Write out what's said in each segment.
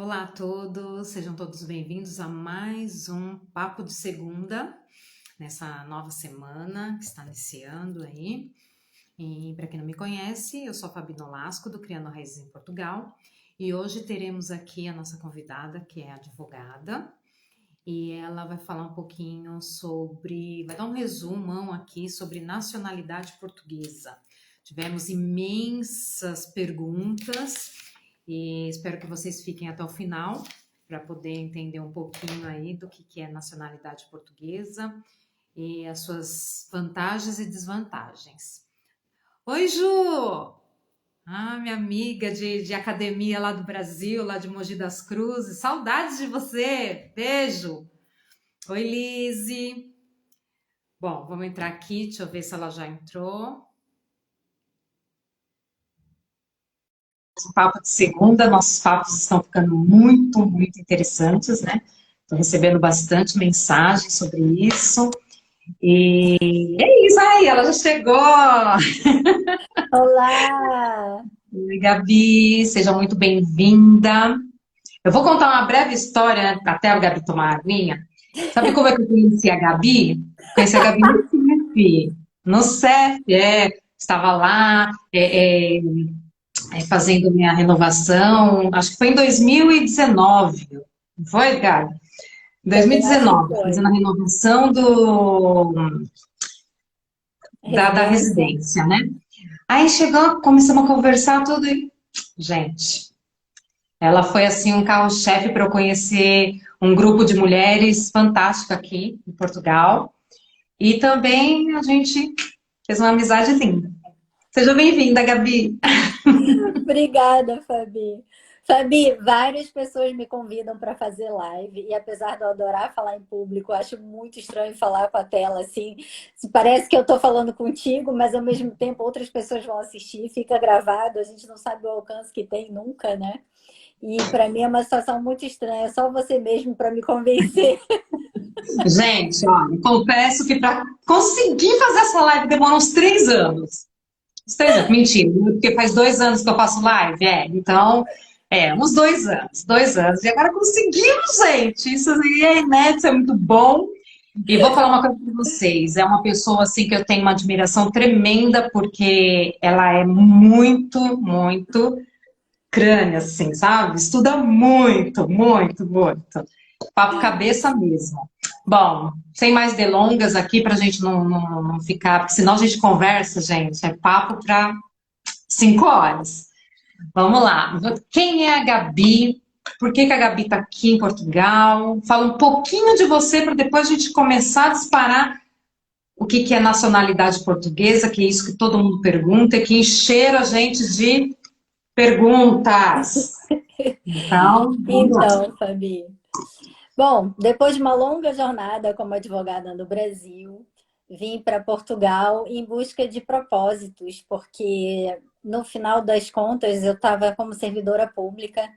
Olá a todos, sejam todos bem-vindos a mais um Papo de Segunda, nessa nova semana que está iniciando aí. E para quem não me conhece, eu sou a Fabi Nolasco, do Criando Raízes em Portugal, e hoje teremos aqui a nossa convidada, que é advogada, e ela vai falar um pouquinho vai dar um resumão aqui sobre nacionalidade portuguesa. Tivemos imensas perguntas e espero que vocês fiquem até o final para poder entender um pouquinho aí do que é nacionalidade portuguesa e as suas vantagens e desvantagens. Oi, Ju! Ah, minha amiga de academia lá do Brasil, lá de Mogi das Cruzes. Saudades de você! Beijo! Oi, Lise! Bom, vamos entrar aqui, deixa eu ver se ela já entrou. Papo de segunda, nossos papos estão ficando muito interessantes, né? Estou recebendo bastante mensagem sobre isso. E é isso aí, ela já chegou! Olá! Oi, Gabi, seja muito bem-vinda. Eu vou contar uma breve história, né, até a Gabi tomar a aguinha. Sabe como é que eu conheci a Gabi? Conheci a Gabi no CEF. No CEF, estava lá, fazendo minha renovação, acho que foi em 2019, não foi, Gabi? Em Também acho que 2019, fazendo a foi. renovação da Residência. residência, né? Aí chegou, começamos a conversar tudo e, gente, ela foi assim um carro-chefe para eu conhecer um grupo de mulheres fantástico aqui em Portugal. E também a gente fez uma amizade linda. Seja bem-vinda, Gabi. Obrigada, Fabi. Fabi, várias pessoas me convidam para fazer live e apesar de eu adorar falar em público, eu acho muito estranho falar com a tela assim. Parece que eu estou falando contigo, mas ao mesmo tempo outras pessoas vão assistir, fica gravado, a gente não sabe o alcance que tem nunca, né? E para mim é uma situação muito estranha, é só você mesmo para me convencer. Gente, olha, confesso que para conseguir fazer essa live demora uns 3 anos. Uns 3 anos, mentira, né? Porque faz 2 anos que eu faço live, então, uns 2 anos, 2 anos. E agora conseguimos, gente. Isso aí é inédito, é muito bom. E vou falar uma coisa para vocês. É uma pessoa assim que eu tenho uma admiração tremenda porque ela é muito crânio, assim, sabe? Estuda muito. Papo cabeça mesmo. Bom, sem mais delongas aqui para a gente não ficar, porque senão a gente conversa, gente, é papo para 5 horas. Vamos lá. Quem é a Gabi? Por que a Gabi está aqui em Portugal? Fala um pouquinho de você para depois a gente começar a disparar o que é nacionalidade portuguesa, que é isso que todo mundo pergunta, e que encheram a gente de perguntas. Então, vamos lá. Então, Fabi. Bom, depois de uma longa jornada como advogada no Brasil, vim para Portugal em busca de propósitos, porque no final das contas eu estava como servidora pública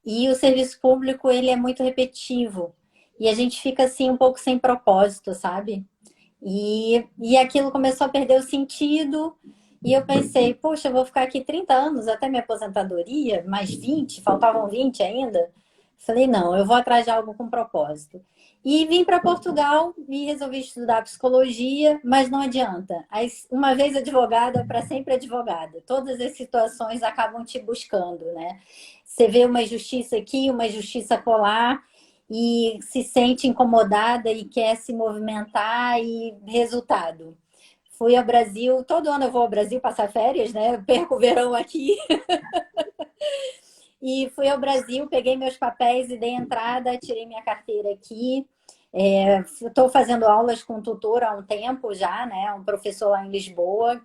e o serviço público ele é muito repetitivo e a gente fica assim um pouco sem propósito, sabe? E aquilo começou a perder o sentido e eu pensei, poxa, eu vou ficar aqui 30 anos até minha aposentadoria, mais 20, faltavam 20 ainda. Falei, não, eu vou atrás de algo com propósito. E vim para Portugal e resolvi estudar psicologia, mas não adianta. Uma vez advogada, para sempre advogada. Todas as situações acabam te buscando, né? Você vê uma injustiça aqui, uma injustiça colar, e se sente incomodada e quer se movimentar e resultado. Fui ao Brasil, todo ano eu vou ao Brasil passar férias, né? Eu perco o verão aqui. E fui ao Brasil, peguei meus papéis e dei entrada, tirei minha carteira aqui. Estou fazendo aulas com um tutor há um tempo já, né? Um professor lá em Lisboa,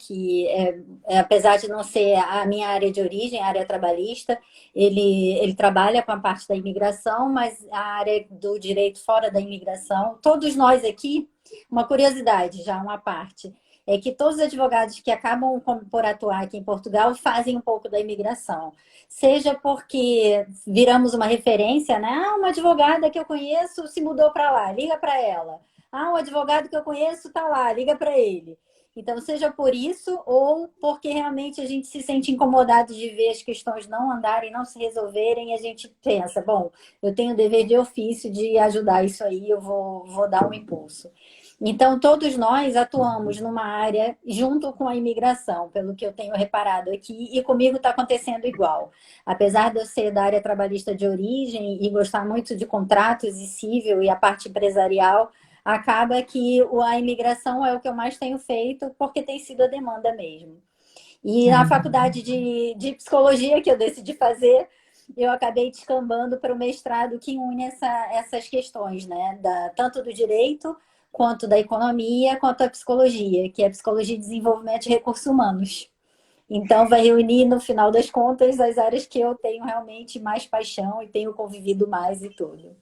apesar de não ser a minha área de origem, a área trabalhista, ele trabalha com a parte da imigração, mas a área do direito fora da imigração, todos nós aqui, uma curiosidade já, uma parte, é que todos os advogados que acabam por atuar aqui em Portugal fazem um pouco da imigração. Seja porque viramos uma referência, né? Ah, uma advogada que eu conheço se mudou para lá, liga para ela. Ah, um advogado que eu conheço está lá, liga para ele. Então, seja por isso ou porque realmente a gente se sente incomodado de ver as questões não andarem, não se resolverem, e a gente pensa, bom, eu tenho o dever de ofício de ajudar isso aí, eu vou dar um impulso. Então, todos nós atuamos numa área junto com a imigração, pelo que eu tenho reparado aqui, e comigo está acontecendo igual. Apesar de eu ser da área trabalhista de origem e gostar muito de contratos e civil e a parte empresarial, acaba que a imigração é o que eu mais tenho feito, porque tem sido a demanda mesmo. E na faculdade de psicologia que eu decidi fazer, eu acabei descambando para o mestrado que une essas questões, né? Tanto do direito, quanto da economia, quanto a psicologia, que é a psicologia de desenvolvimento de recursos humanos. Então, vai reunir, no final das contas, as áreas que eu tenho realmente mais paixão e tenho convivido mais e tudo.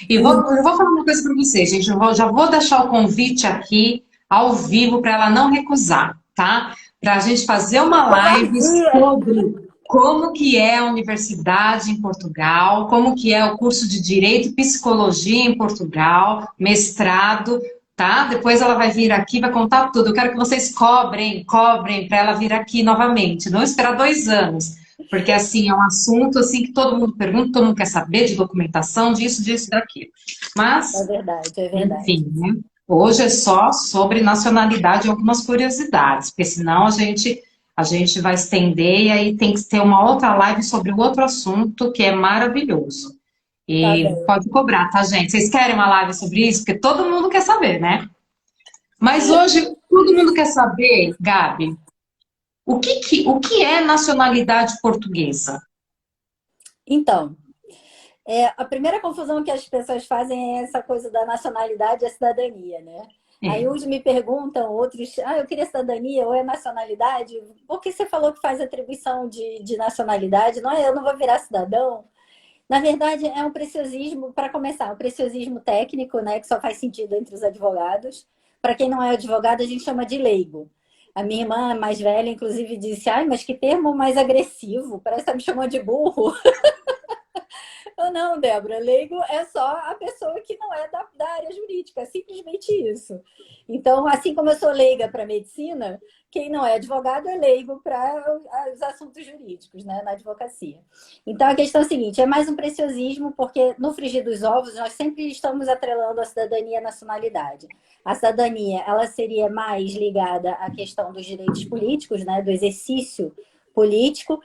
E eu vou falar uma coisa para vocês, gente. Já vou deixar o convite aqui ao vivo para ela não recusar, tá? Para a gente fazer uma live sobre como que é a universidade em Portugal, como que é o curso de Direito e Psicologia em Portugal, mestrado, tá? Depois ela vai vir aqui, vai contar tudo. Eu quero que vocês cobrem para ela vir aqui novamente. Não esperar 2 anos. Porque, assim, é um assunto assim que todo mundo pergunta, todo mundo quer saber de documentação, disso, daquilo. É Mas, verdade, é verdade. enfim, né? Hoje é só sobre nacionalidade e algumas curiosidades, porque senão a gente vai estender e aí tem que ter uma outra live sobre o outro assunto que é maravilhoso. Tá E bem. pode cobrar, tá, gente? Vocês querem uma live sobre isso? Porque todo mundo quer saber, né? Mas hoje todo mundo quer saber, Gabi, o que é nacionalidade portuguesa? Então, a primeira confusão que as pessoas fazem é essa coisa da nacionalidade e a cidadania, né? Aí É. uns me perguntam, outros, eu queria cidadania ou é nacionalidade? Por que você falou que faz atribuição de nacionalidade? Não, eu não vou virar cidadão? Na verdade, é um preciosismo, para começar, um preciosismo técnico, né, que só faz sentido entre os advogados. Para quem não é advogado, a gente chama de leigo. A minha irmã mais velha, inclusive, disse, mas que termo mais agressivo, parece que tá me chamando de burro. Não, Débora, leigo é só a pessoa que não é da área jurídica, é simplesmente isso. Então, assim como eu sou leiga para medicina, quem não é advogado é leigo para os assuntos jurídicos, né, na advocacia. Então, a questão é a seguinte, é mais um preciosismo, porque no frigir dos ovos, nós sempre estamos atrelando a cidadania e a nacionalidade. A cidadania, ela seria mais ligada à questão dos direitos políticos, né, do exercício político,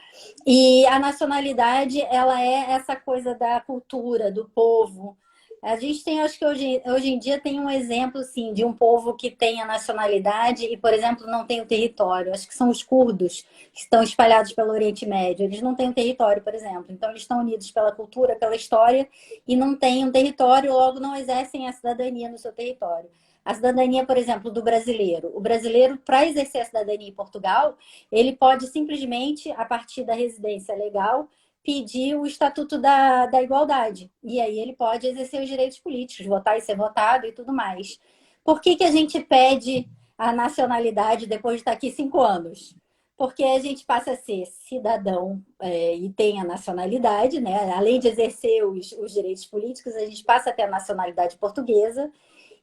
e a nacionalidade, ela é essa coisa da cultura, do povo. A gente tem, acho que hoje em dia tem um exemplo, sim, de um povo que tem a nacionalidade e, por exemplo, não tem o território. Acho que são os curdos, que estão espalhados pelo Oriente Médio. Eles não têm o território, por exemplo. Então, eles estão unidos pela cultura, pela história e não têm um território, logo não exercem a cidadania no seu território. A cidadania, por exemplo, do brasileiro. O brasileiro, para exercer a cidadania em Portugal, ele pode simplesmente, a partir da residência legal, pedir o Estatuto da Igualdade. E aí ele pode exercer os direitos políticos, votar e ser votado e tudo mais. Por que a gente pede a nacionalidade depois de estar aqui 5 anos? Porque a gente passa a ser cidadão e tem a nacionalidade, né? Além de exercer os direitos políticos, a gente passa a ter a nacionalidade portuguesa.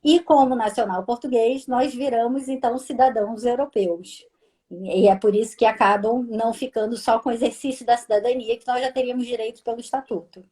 E como nacional português, nós viramos, então, cidadãos europeus. E é por isso que acabam não ficando só com o exercício da cidadania, que nós já teríamos direito pelo Estatuto.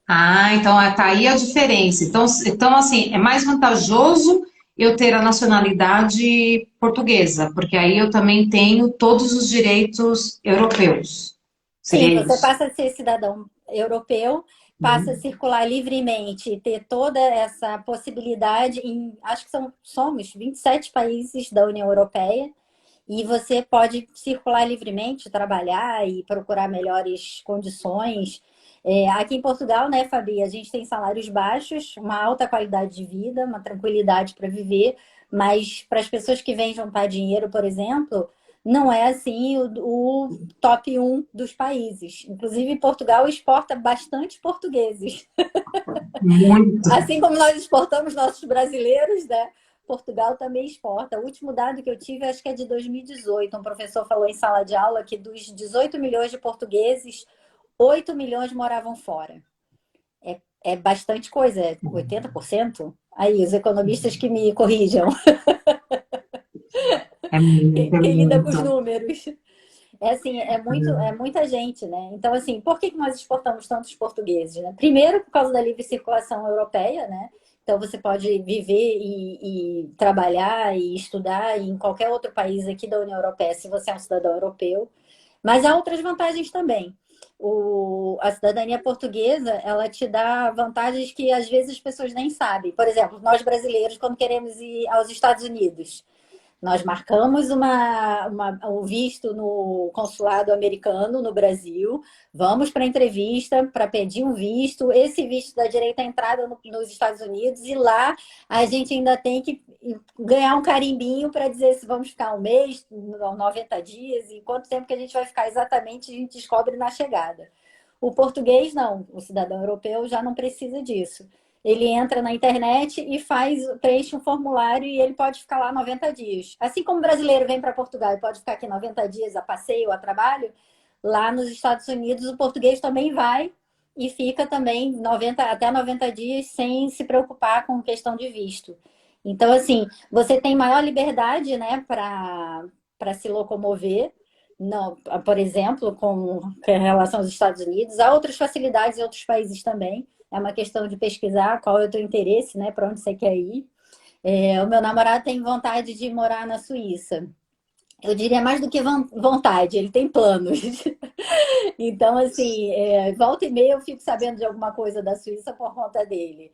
Ah, então tá aí a diferença. Então, assim, é mais vantajoso eu ter a nacionalidade portuguesa, porque aí eu também tenho todos os direitos europeus. Sim, Seria você isso? passa a ser cidadão europeu, passa a Uhum. circular livremente, ter toda essa possibilidade acho que somos 27 países da União Europeia, e você pode circular livremente, trabalhar e procurar melhores condições. Aqui em Portugal, né, Fabi, a gente tem salários baixos, uma alta qualidade de vida, uma tranquilidade para viver, mas para as pessoas que vêm juntar dinheiro, por exemplo, não é assim o top 1 dos países. Inclusive, Portugal exporta bastante portugueses. Muito. Assim como nós exportamos nossos brasileiros, né? Portugal também exporta. O último dado que eu tive, acho que é de 2018. Um professor falou em sala de aula que dos 18 milhões de portugueses, 8 milhões moravam fora. É bastante coisa, é 80%. Aí, os economistas que me corrijam. É muito, é Quem lida com os muito. números. É assim, é muita gente, né? Então, assim, por que que nós exportamos tantos portugueses, né? Primeiro, por causa da livre circulação europeia, né? Então, você pode viver e trabalhar e estudar em qualquer outro país aqui da União Europeia, se você é um cidadão europeu. Mas há outras vantagens também. A cidadania portuguesa, ela te dá vantagens que às vezes as pessoas nem sabem. Por exemplo, nós brasileiros, quando queremos ir aos Estados Unidos, nós marcamos um visto no consulado americano no Brasil, vamos para a entrevista para pedir um visto. Esse visto dá direito à entrada nos Estados Unidos e lá a gente ainda tem que ganhar um carimbinho para dizer se vamos ficar um mês, 90 dias, e quanto tempo que a gente vai ficar exatamente, a gente descobre na chegada. O português não, o cidadão europeu já não precisa disso. Ele entra na internet e preenche um formulário e ele pode ficar lá 90 dias. Assim como o brasileiro vem para Portugal e pode ficar aqui 90 dias a passeio, a trabalho, lá nos Estados Unidos o português também vai e fica também até 90 dias sem se preocupar com questão de visto. Então, assim, você tem maior liberdade, né, para se locomover. Não, por exemplo, com relação aos Estados Unidos, há outras facilidades em outros países também. É uma questão de pesquisar qual é o teu interesse, né? Para onde você quer ir. O meu namorado tem vontade de morar na Suíça. Eu diria mais do que vontade, ele tem planos. Então, assim, volta e meia eu fico sabendo de alguma coisa da Suíça por conta dele.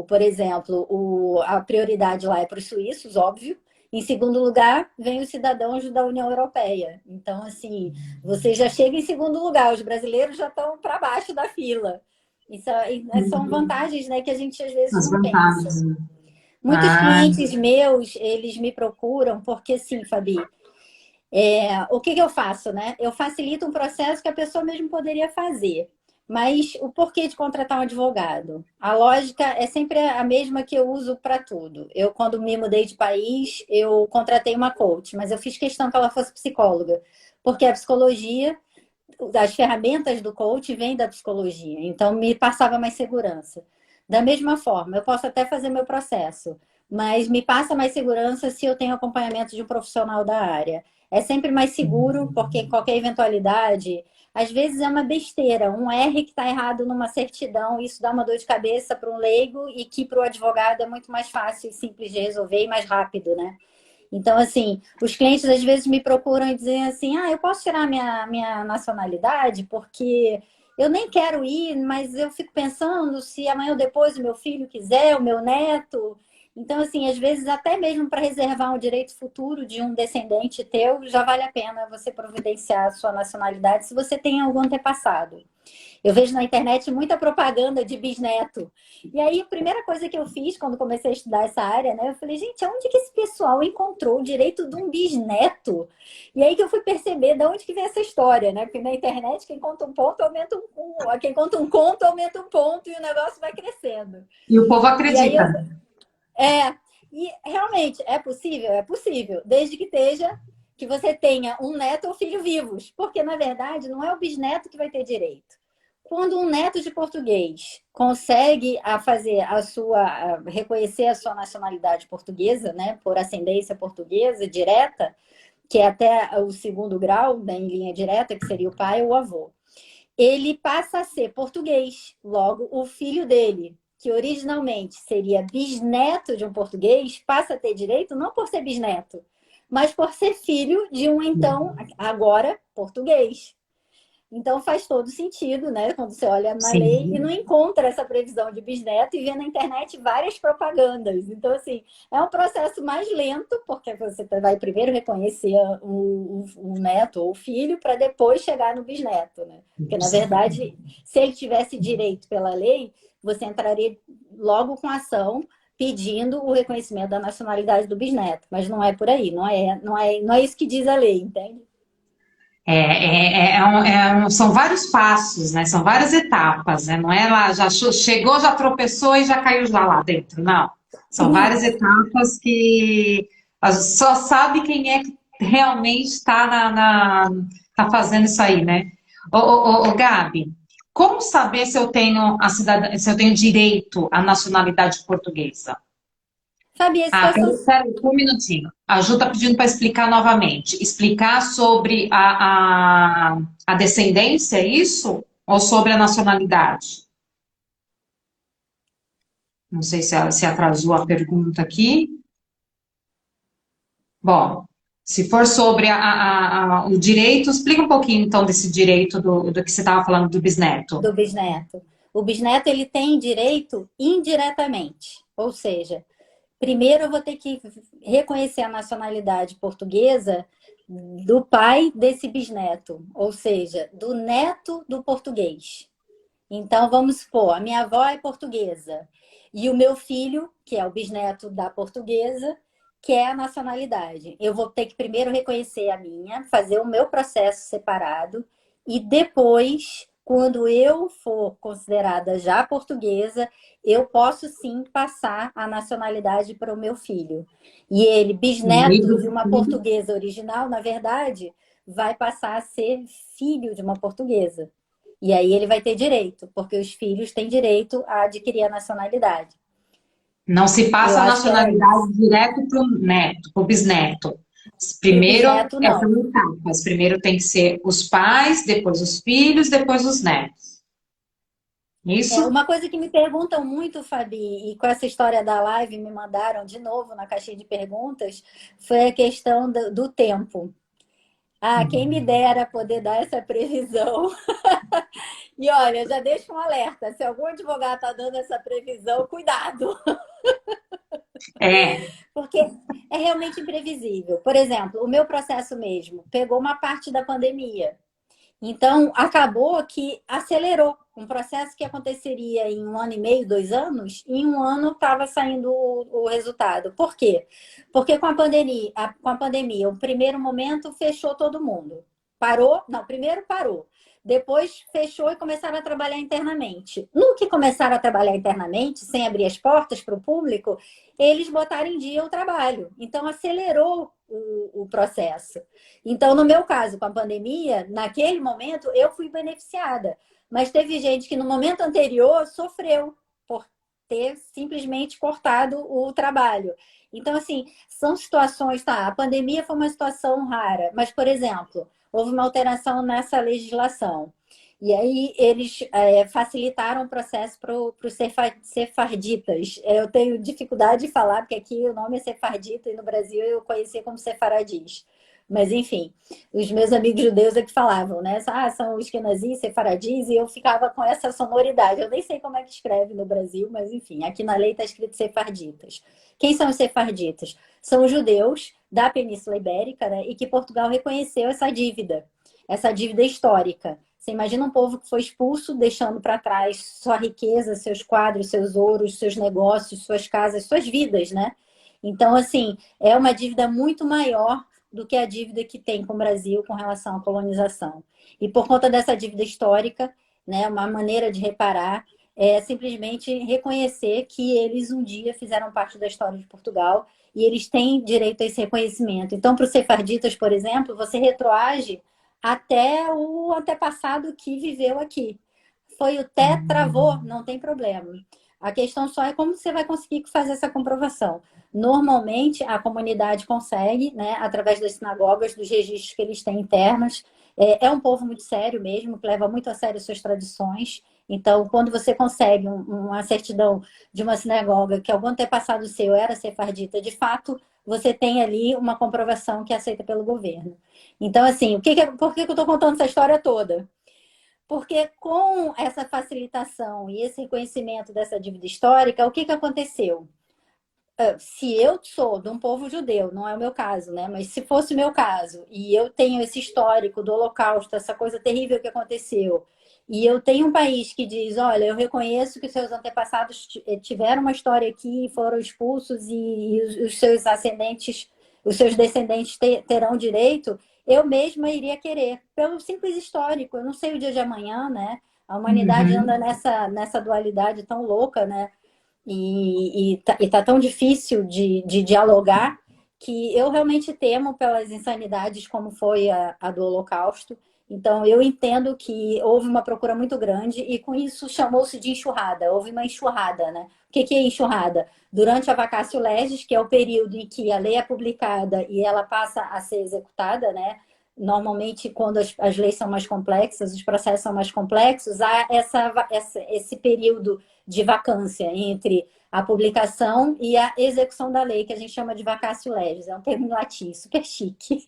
Por exemplo, a prioridade lá é para os suíços, óbvio. Em segundo lugar, vem os cidadãos da União Europeia. Então, assim, você já chega em segundo lugar, os brasileiros já estão para baixo da fila. Isso são vantagens, né, que a gente às vezes As não pensa. vantagens. Muitos Ah, clientes meus, eles me procuram porque, sim, Fabi, o que eu faço, né? Eu facilito um processo que a pessoa mesmo poderia fazer. Mas o porquê de contratar um advogado? A lógica é sempre a mesma que eu uso para tudo. Eu, quando me mudei de país, eu contratei uma coach, mas eu fiz questão que ela fosse psicóloga, porque a psicologia, as ferramentas do coach vêm da psicologia, então me passava mais segurança. Da mesma forma, eu posso até fazer meu processo, mas me passa mais segurança se eu tenho acompanhamento de um profissional da área. É sempre mais seguro, porque qualquer eventualidade, às vezes é uma besteira, um R que está errado numa certidão, isso dá uma dor de cabeça para um leigo e que para o advogado é muito mais fácil e simples de resolver e mais rápido, né? Então, assim, os clientes às vezes me procuram e dizem assim, eu posso tirar minha nacionalidade porque eu nem quero ir, mas eu fico pensando se amanhã ou depois o meu filho quiser, o meu neto. Então, assim, às vezes até mesmo para reservar um direito futuro de um descendente teu, já vale a pena você providenciar a sua nacionalidade se você tem algum antepassado. Eu vejo na internet muita propaganda de bisneto. E aí, a primeira coisa que eu fiz quando comecei a estudar essa área, né? Eu falei, gente, onde que esse pessoal encontrou o direito de um bisneto? E aí que eu fui perceber de onde que vem essa história, né? Porque na internet, quem conta um ponto, aumenta quem conta um conto, aumenta um ponto e o negócio vai crescendo. e o povo E aí, acredita. e realmente, é possível? É possível, desde que você tenha um neto ou filho vivos. Porque, na verdade, não é o bisneto que vai ter direito. Quando um neto de português consegue reconhecer a sua nacionalidade portuguesa, né, por ascendência portuguesa direta, que é até o segundo grau, né, em linha direta, que seria o pai ou o avô, ele passa a ser português. Logo, o filho dele, que originalmente seria bisneto de um português, passa a ter direito não por ser bisneto, mas por ser filho de um, então, agora, português. Então faz todo sentido, né? Quando você olha na lei e Sim. não encontra essa previsão de bisneto e vê na internet várias propagandas. Então, assim, é um processo mais lento, porque você vai primeiro reconhecer o neto ou o filho para depois chegar no bisneto, né? Porque, na verdade, se ele tivesse direito pela lei, você entraria logo com ação pedindo o reconhecimento da nacionalidade do bisneto. Mas não é por aí, não é isso que diz a lei, entende? São vários passos, né? São várias etapas, né? Não é lá, já chegou, já tropeçou e já caiu já lá dentro, não. São várias etapas que só sabe quem é que realmente tá fazendo isso aí, né? Ô, Gabi, como saber se eu tenho se eu tenho direito à nacionalidade portuguesa? Fabi, a situação... Pera um minutinho. A Ju está pedindo para explicar novamente. Explicar sobre a descendência, é isso? Ou sobre a nacionalidade? Não sei se atrasou a pergunta aqui. Bom, se for sobre o direito, explica um pouquinho então desse direito do que você estava falando do bisneto. do bisneto. O bisneto ele tem direito indiretamente, ou seja, primeiro eu vou ter que reconhecer a nacionalidade portuguesa do pai desse bisneto, ou seja, do neto do português. Então vamos supor, a minha avó é portuguesa e o meu filho, que é o bisneto da portuguesa, quer a nacionalidade. Eu vou ter que primeiro reconhecer a minha, fazer o meu processo separado e depois, quando eu for considerada já portuguesa, eu posso sim passar a nacionalidade para o meu filho. E ele, bisneto de uma portuguesa original, na verdade, vai passar a ser filho de uma portuguesa. E aí ele vai ter direito, porque os filhos têm direito a adquirir a nacionalidade. Não se passa Eu a acho que era nacionalidade isso. direto para o neto, para o bisneto. Para o Primeiro, bisneto, essa não. etapas. Primeiro tem que ser os pais, depois os filhos, depois os netos. Isso? Uma coisa que me perguntam muito, Fabi, e com essa história da live me mandaram de novo na caixinha de perguntas, foi a questão do tempo. Ah, quem me dera poder dar essa previsão. E olha, já deixo um alerta: se algum advogado está dando essa previsão, cuidado, É. porque é realmente imprevisível. Por exemplo, o meu processo mesmo pegou uma parte da pandemia. Então, acabou que acelerou um processo que aconteceria em 1 ano e meio, 2 anos, em 1 ano estava saindo o resultado. Por quê? Porque com a pandemia, o primeiro momento fechou todo mundo. Parou? Não, primeiro parou. Depois fechou e começaram a trabalhar internamente. No que começaram a trabalhar internamente, sem abrir as portas para o público, eles botaram em dia o trabalho. Então, acelerou o processo. Então, no meu caso, com a pandemia, naquele momento, eu fui beneficiada. Mas teve gente que no momento anterior sofreu por ter simplesmente cortado o trabalho. Então, assim, são situações, tá? A pandemia foi uma situação rara, mas, por exemplo, houve uma alteração nessa legislação. E aí eles facilitaram o processo para os sefarditas. Eu tenho dificuldade de falar, porque aqui o nome é sefardita e no Brasil eu conhecia como sefaradis. Mas, enfim, os meus amigos judeus é que falavam, né? Ah, são os Ashkenazis, sefaradis, e eu ficava com essa sonoridade. Eu nem sei como é que escreve no Brasil, mas, enfim, aqui na lei está escrito sefarditas. Quem são os sefarditas? São os judeus da Península Ibérica, né? E que Portugal reconheceu essa dívida histórica. Você imagina um povo que foi expulso, deixando para trás sua riqueza, seus quadros, seus ouros, seus negócios, suas casas, suas vidas, né? Então, assim, é uma dívida muito maior do que a dívida que tem com o Brasil com relação à colonização. E por conta dessa dívida histórica, né, uma maneira de reparar é simplesmente reconhecer que eles um dia fizeram parte da história de Portugal e eles têm direito a esse reconhecimento. Então, para os sefarditas, por exemplo, você retroage até o antepassado que viveu aqui. Foi o tetravô, não tem problema. A questão só é como você vai conseguir fazer essa comprovação. Normalmente, a comunidade consegue, né, através das sinagogas, dos registros que eles têm internos. É um povo muito sério mesmo, que leva muito a sério suas tradições. Então, quando você consegue uma certidão de uma sinagoga que algum antepassado seu era sefardita, de fato, você tem ali uma comprovação que é aceita pelo governo. Então, assim, por que eu estou contando essa história toda? Porque com essa facilitação e esse reconhecimento dessa dívida histórica, o que aconteceu? Se eu sou de um povo judeu, não é o meu caso, né? Mas se fosse o meu caso, e eu tenho esse histórico do Holocausto, essa coisa terrível que aconteceu, e eu tenho um país que diz, olha, eu reconheço que seus antepassados tiveram uma história aqui, foram expulsos e os seus ascendentes, os seus descendentes terão direito, eu mesma iria querer, pelo simples histórico. Eu não sei o dia de amanhã, né? A humanidade anda nessa dualidade tão louca, né? E tá tão difícil de dialogar que eu realmente temo pelas insanidades como foi a do Holocausto. Então, eu entendo que houve uma procura muito grande e com isso chamou-se de enxurrada. Houve uma enxurrada, né? O que é enxurrada? Durante a vacatio legis, que é o período em que a lei é publicada e ela passa a ser executada, né? Normalmente, quando as leis são mais complexas, os processos são mais complexos, há esse período de vacância entre a publicação e a execução da lei, que a gente chama de vacatio legis. É um termo em latim, isso que é chique.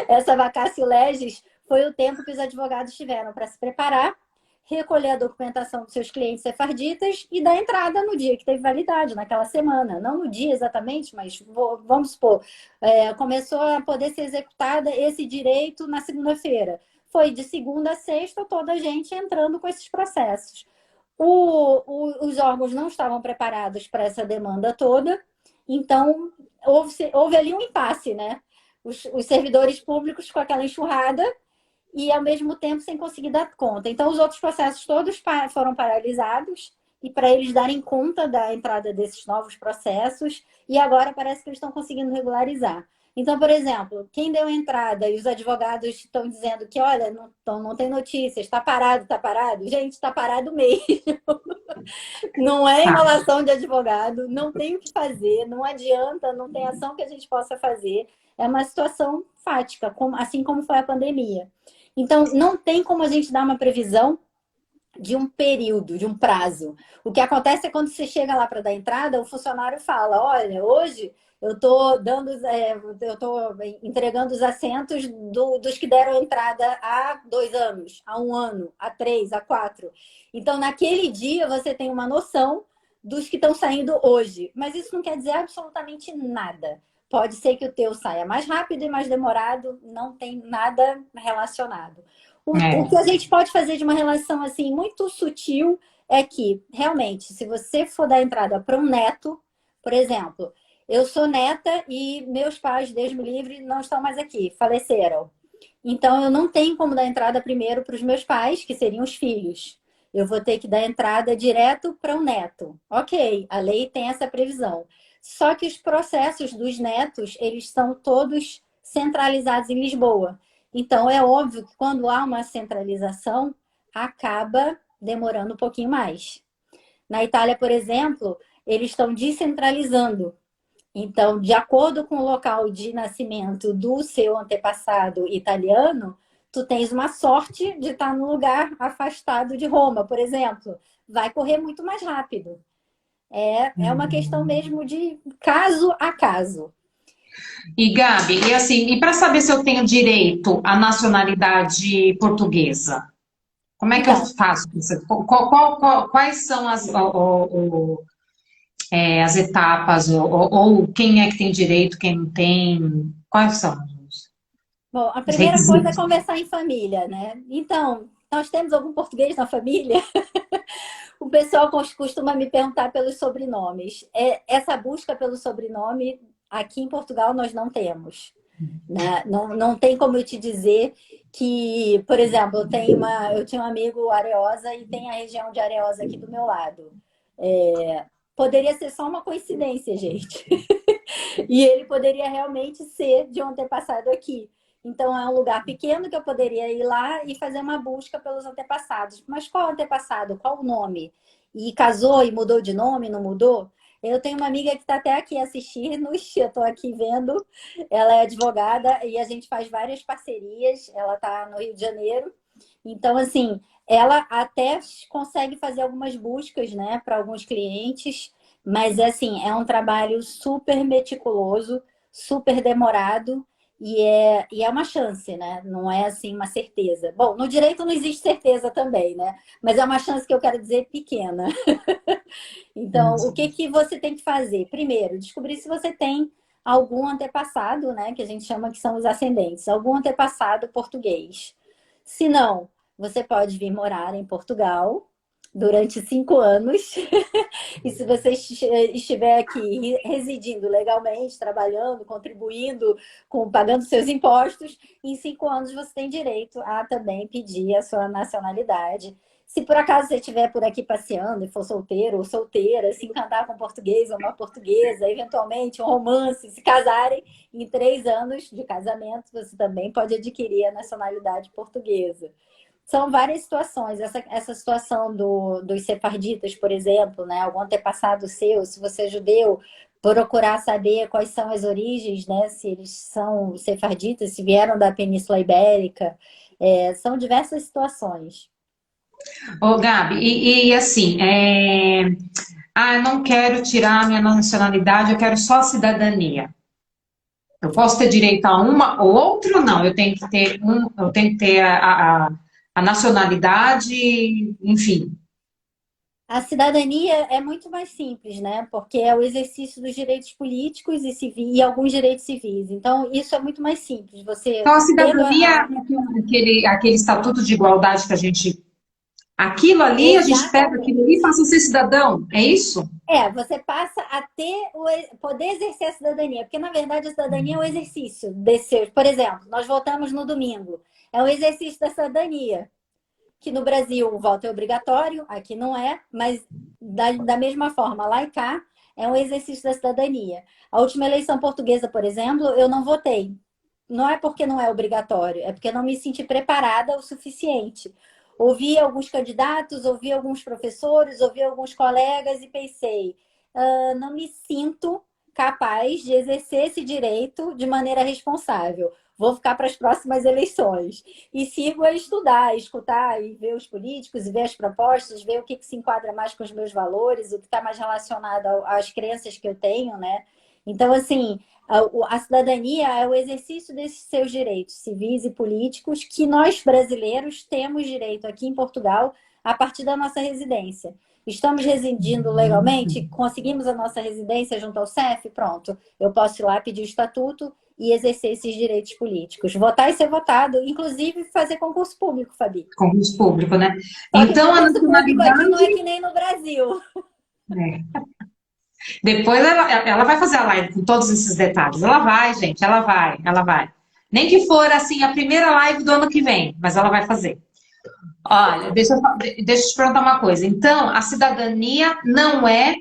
Essa vacatio legis foi o tempo que os advogados tiveram para se preparar, recolher a documentação dos seus clientes sefarditas e dar entrada no dia que teve validade, naquela semana. Não no dia exatamente, mas vamos supor, começou a poder ser executada esse direito na segunda-feira. Foi de segunda a sexta toda a gente entrando com esses processos. Os órgãos não estavam preparados para essa demanda toda, então houve ali um impasse, né? Os servidores públicos com aquela enxurrada e, ao mesmo tempo, sem conseguir dar conta. Então, os outros processos todos foram paralisados e para eles darem conta da entrada desses novos processos, e agora parece que eles estão conseguindo regularizar. Então, por exemplo, quem deu entrada e os advogados estão dizendo que, olha, não tem notícias, está parado, está parado. Gente, está parado mesmo. Não é enrolação de advogado, não tem o que fazer, não adianta, não tem ação que a gente possa fazer. É uma situação fática, assim como foi a pandemia. Então, não tem como a gente dar uma previsão de um período, de um prazo. O que acontece é quando você chega lá para dar entrada, o funcionário fala, olha, hoje eu estou entregando os assentos dos que deram entrada há 2 anos, há 1 ano, há 3, há 4. Então, naquele dia, você tem uma noção dos que estão saindo hoje. Mas isso não quer dizer absolutamente nada. Pode ser que o teu saia mais rápido e mais demorado, não tem nada relacionado. O que a gente pode fazer de uma relação assim muito sutil é que, realmente, se você for dar entrada para um neto, por exemplo, eu sou neta e meus pais, Deus me livre, não estão mais aqui, faleceram. Então, eu não tenho como dar entrada primeiro para os meus pais, que seriam os filhos. Eu vou ter que dar entrada direto para o neto. Ok, a lei tem essa previsão. Só que os processos dos netos, eles são todos centralizados em Lisboa. Então, é óbvio que quando há uma centralização, acaba demorando um pouquinho mais. Na Itália, por exemplo, eles estão descentralizando. Então, de acordo com o local de nascimento do seu antepassado italiano, tu tens uma sorte de estar num lugar afastado de Roma, por exemplo. Vai correr muito mais rápido. É uma questão mesmo de caso a caso. E Gabi, e assim, e para saber se eu tenho direito à nacionalidade portuguesa, como é que eu Então, faço? Quais são as etapas, ou quem é que tem direito, quem não tem? Quais são bom, a os primeira coisa é requisitos? conversar em família, né? Então, nós temos algum português na família? O pessoal costuma me perguntar pelos sobrenomes. Essa busca pelo sobrenome, aqui em Portugal, nós não temos. Né? Não tem como eu te dizer que, por exemplo, eu tinha um amigo Areosa e tem a região de Areosa aqui do meu lado. Poderia ser só uma coincidência, gente. E ele poderia realmente ser de um antepassado aqui. Então, é um lugar pequeno que eu poderia ir lá e fazer uma busca pelos antepassados. Mas qual antepassado? Qual o nome? E casou e mudou de nome, não mudou? Eu tenho uma amiga que está até aqui assistindo, eu estou aqui vendo. Ela é advogada e a gente faz várias parcerias. Ela está no Rio de Janeiro. Então, assim, ela até consegue fazer algumas buscas, né, para alguns clientes. Mas, assim, é um trabalho super meticuloso, super demorado e é uma chance, né? Não é, assim, uma certeza. Bom, no direito não existe certeza também, né? Mas é uma chance que eu quero dizer pequena. Então, o que que você tem que fazer? Primeiro, descobrir se você tem algum antepassado, né? Que a gente chama que são os ascendentes. Algum antepassado português. Se não, você pode vir morar em Portugal, durante 5 anos. E se você estiver aqui residindo legalmente, trabalhando, contribuindo, pagando seus impostos, em 5 anos você tem direito a também pedir a sua nacionalidade. Se por acaso você estiver por aqui passeando e for solteiro ou solteira, se encantar com um português ou uma portuguesa, eventualmente um romance, se casarem, em 3 anos de casamento, você também pode adquirir a nacionalidade portuguesa. São várias situações. Essa situação dos sefarditas, por exemplo, né? Algum antepassado seu, se você é judeu, procurar saber quais são as origens, né? Se eles são sefarditas, se vieram da Península Ibérica. São diversas situações. Ô, Gabi, assim, eu não quero tirar a minha nacionalidade, eu quero só a cidadania. Eu posso ter direito a uma ou outra ou não? Eu tenho que ter eu tenho que ter a nacionalidade, enfim. A cidadania é muito mais simples, né? Porque é o exercício dos direitos políticos e, e alguns direitos civis. Então, isso é muito mais simples. Você Então, a tendo cidadania é aquele estatuto de igualdade que a gente. Aquilo ali, a gente pega aquilo ali e Exatamente. passa a ser cidadão, é isso? Você passa a ter poder exercer a cidadania, porque na verdade a cidadania é um exercício desse. Por exemplo, nós votamos no domingo, é um exercício da cidadania, que no Brasil o voto é obrigatório, aqui não é, mas da mesma forma, lá e cá, é um exercício da cidadania. A última eleição portuguesa, por exemplo, eu não votei. Não é porque não é obrigatório, é porque não me senti preparada o suficiente. Ouvi alguns candidatos, ouvi alguns professores, ouvi alguns colegas e pensei, não me sinto capaz de exercer esse direito de maneira responsável. Vou ficar para as próximas eleições. E sigo a estudar, a escutar e ver os políticos, e ver as propostas, ver o que se enquadra mais com os meus valores, o que está mais relacionado às crenças que eu tenho, né? Então, assim, a cidadania é o exercício desses seus direitos civis e políticos que nós, brasileiros, temos direito aqui em Portugal a partir da nossa residência. Estamos residindo legalmente? Conseguimos a nossa residência junto ao CEF? Pronto. Eu posso ir lá pedir o estatuto e exercer esses direitos políticos. Votar e ser votado, inclusive fazer concurso público, Fabi. Concurso público, né? Só que Então, a concurso público aqui não é nacionalidade. que nem no Brasil. Depois ela vai fazer a live com todos esses detalhes. Ela vai, gente, ela vai. Nem que for assim a primeira live do ano que vem, mas ela vai fazer. Olha, deixa eu te perguntar uma coisa. Então, a cidadania não é,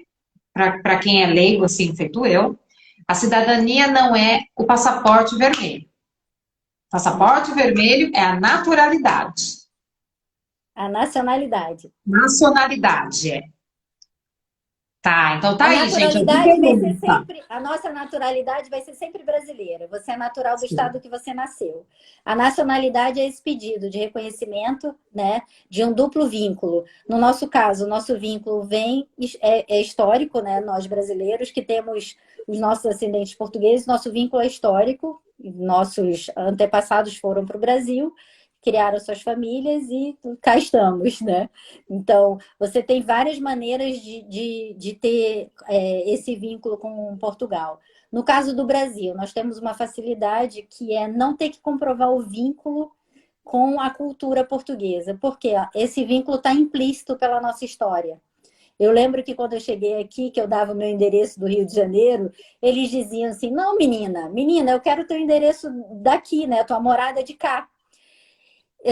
para quem é leigo, assim, feito eu, a cidadania não é o passaporte vermelho. O passaporte vermelho é a naturalidade. A nacionalidade. Nacionalidade, é. Tá, então tá A aí, gente. naturalidade vai ser sempre, a nossa naturalidade vai ser sempre brasileira. Você é natural do estado que você nasceu. A nacionalidade é esse pedido de reconhecimento, né, de um duplo vínculo. No nosso caso, o nosso vínculo é histórico, né, nós brasileiros que temos os nossos ascendentes portugueses, nosso vínculo é histórico. Nossos antepassados foram para o Brasil, criaram suas famílias e cá estamos, né? Então, você tem várias maneiras de ter esse vínculo com Portugal. No caso do Brasil, nós temos uma facilidade que é não ter que comprovar o vínculo com a cultura portuguesa, porque esse vínculo está implícito pela nossa história. Eu lembro que quando eu cheguei aqui, que eu dava o meu endereço do Rio de Janeiro, eles diziam assim, não, menina, eu quero o teu endereço daqui, né? Tua morada de cá.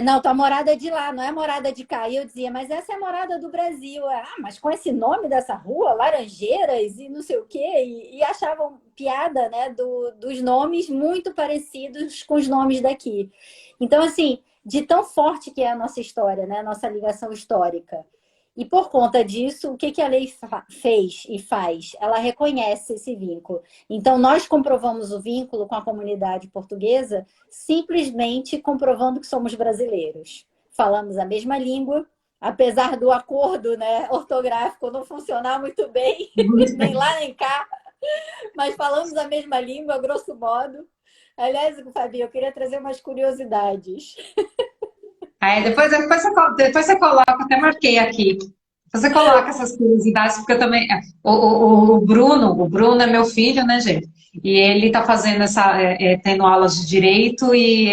Não, tua morada é de lá, não é morada de cá. E eu dizia, mas essa é a morada do Brasil. Mas com esse nome dessa rua, Laranjeiras e não sei o quê. E achavam piada, né, dos nomes muito parecidos com os nomes daqui. Então, assim, de tão forte que é a nossa história, né, a nossa ligação histórica. E por conta disso, o que a lei fez e faz? Ela reconhece esse vínculo. Então, nós comprovamos o vínculo com a comunidade portuguesa simplesmente comprovando que somos brasileiros. Falamos a mesma língua, apesar do acordo, né, ortográfico não funcionar muito bem, nem lá nem cá, mas falamos a mesma língua, grosso modo. Aliás, Fabi, eu queria trazer umas curiosidades. Aí depois você coloca, até marquei aqui. Você coloca essas curiosidades, porque eu também. O Bruno é meu filho, né, gente? E ele tá fazendo tendo aulas de direito, e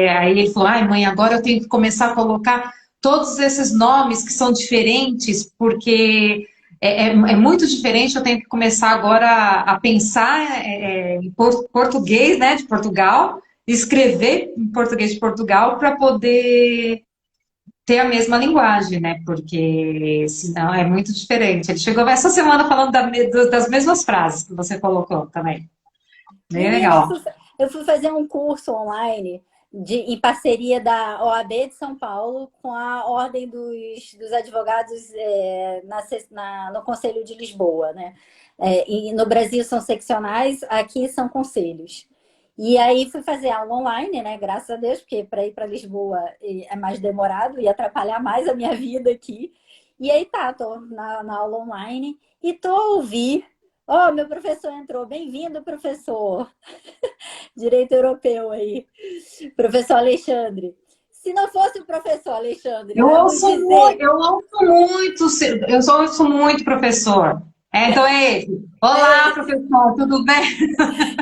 aí ele falou: ai, mãe, agora eu tenho que começar a colocar todos esses nomes que são diferentes, porque é muito diferente. Eu tenho que começar agora a pensar em português, né, de Portugal, escrever em português de Portugal para poder ter a mesma linguagem, né? Porque senão é muito diferente. Ele chegou essa semana falando das mesmas frases que você colocou também. Bem Menina, legal. eu fui fazer um curso online em parceria da OAB de São Paulo com a Ordem dos Advogados no Conselho de Lisboa, né? E no Brasil são seccionais, aqui são conselhos. E aí fui fazer aula online, né? Graças a Deus, porque para ir para Lisboa é mais demorado e atrapalhar mais a minha vida aqui. E aí tô na aula online e tô a ouvir. Oh, meu professor entrou. Bem-vindo, professor. Direito europeu aí. Professor Alexandre. Se não fosse o professor Alexandre, Eu vamos ouço dizer... ouço muito, professor. Então é esse. Olá, professor, tudo bem?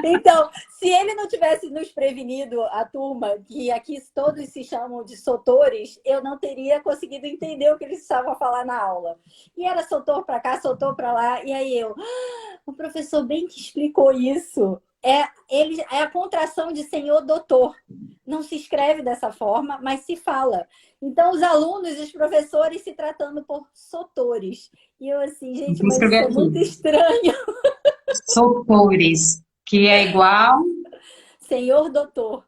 Então, se ele não tivesse nos prevenido, a turma, que aqui todos se chamam de sotores, eu não teria conseguido entender o que eles estavam a falar na aula. E era sotor para cá, sotor para lá, e aí o professor bem que explicou isso. É a contração de senhor doutor. Não se escreve dessa forma, mas se fala. Então, os alunos e os professores se tratando por sotores. E eu assim, gente, Vou mas isso escrever é muito aqui. estranho. Sotores, que é igual. Senhor doutor.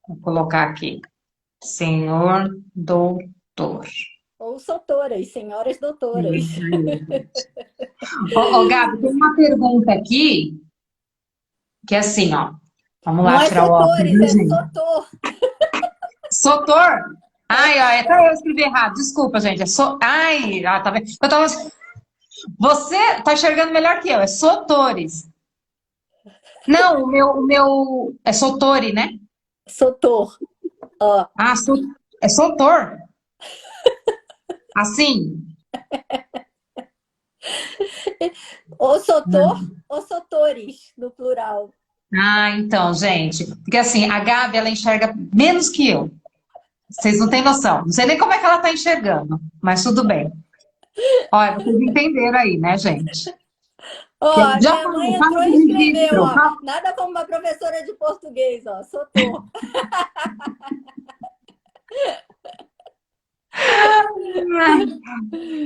Vou colocar aqui. Senhor doutor. Ou sotoras, senhoras doutoras. Ô, Gabi, tem uma pergunta aqui, que é assim, ó. Vamos Não lá é tirar o óculos, sotores, viu, é gente? sotor. Sotor? Ai, ó, até eu escrevi errado. Desculpa, gente. Ai, tá vendo? Você tá enxergando melhor que eu. É sotores. Não, o meu é sotori, né? Sotor. Ó, Ah, é sotor. Assim. ou sotor ou sotores, no plural. Ah, então, gente. Porque assim, a Gabi, ela enxerga menos que eu. Vocês não têm noção. Não sei nem como é que ela tá enxergando, mas tudo bem. Olha, vocês entenderam aí, né, gente? Ó, a Já minha mãe faz entrou o e escreveu, registro. ó. Nada como uma professora de português, ó. Sotor.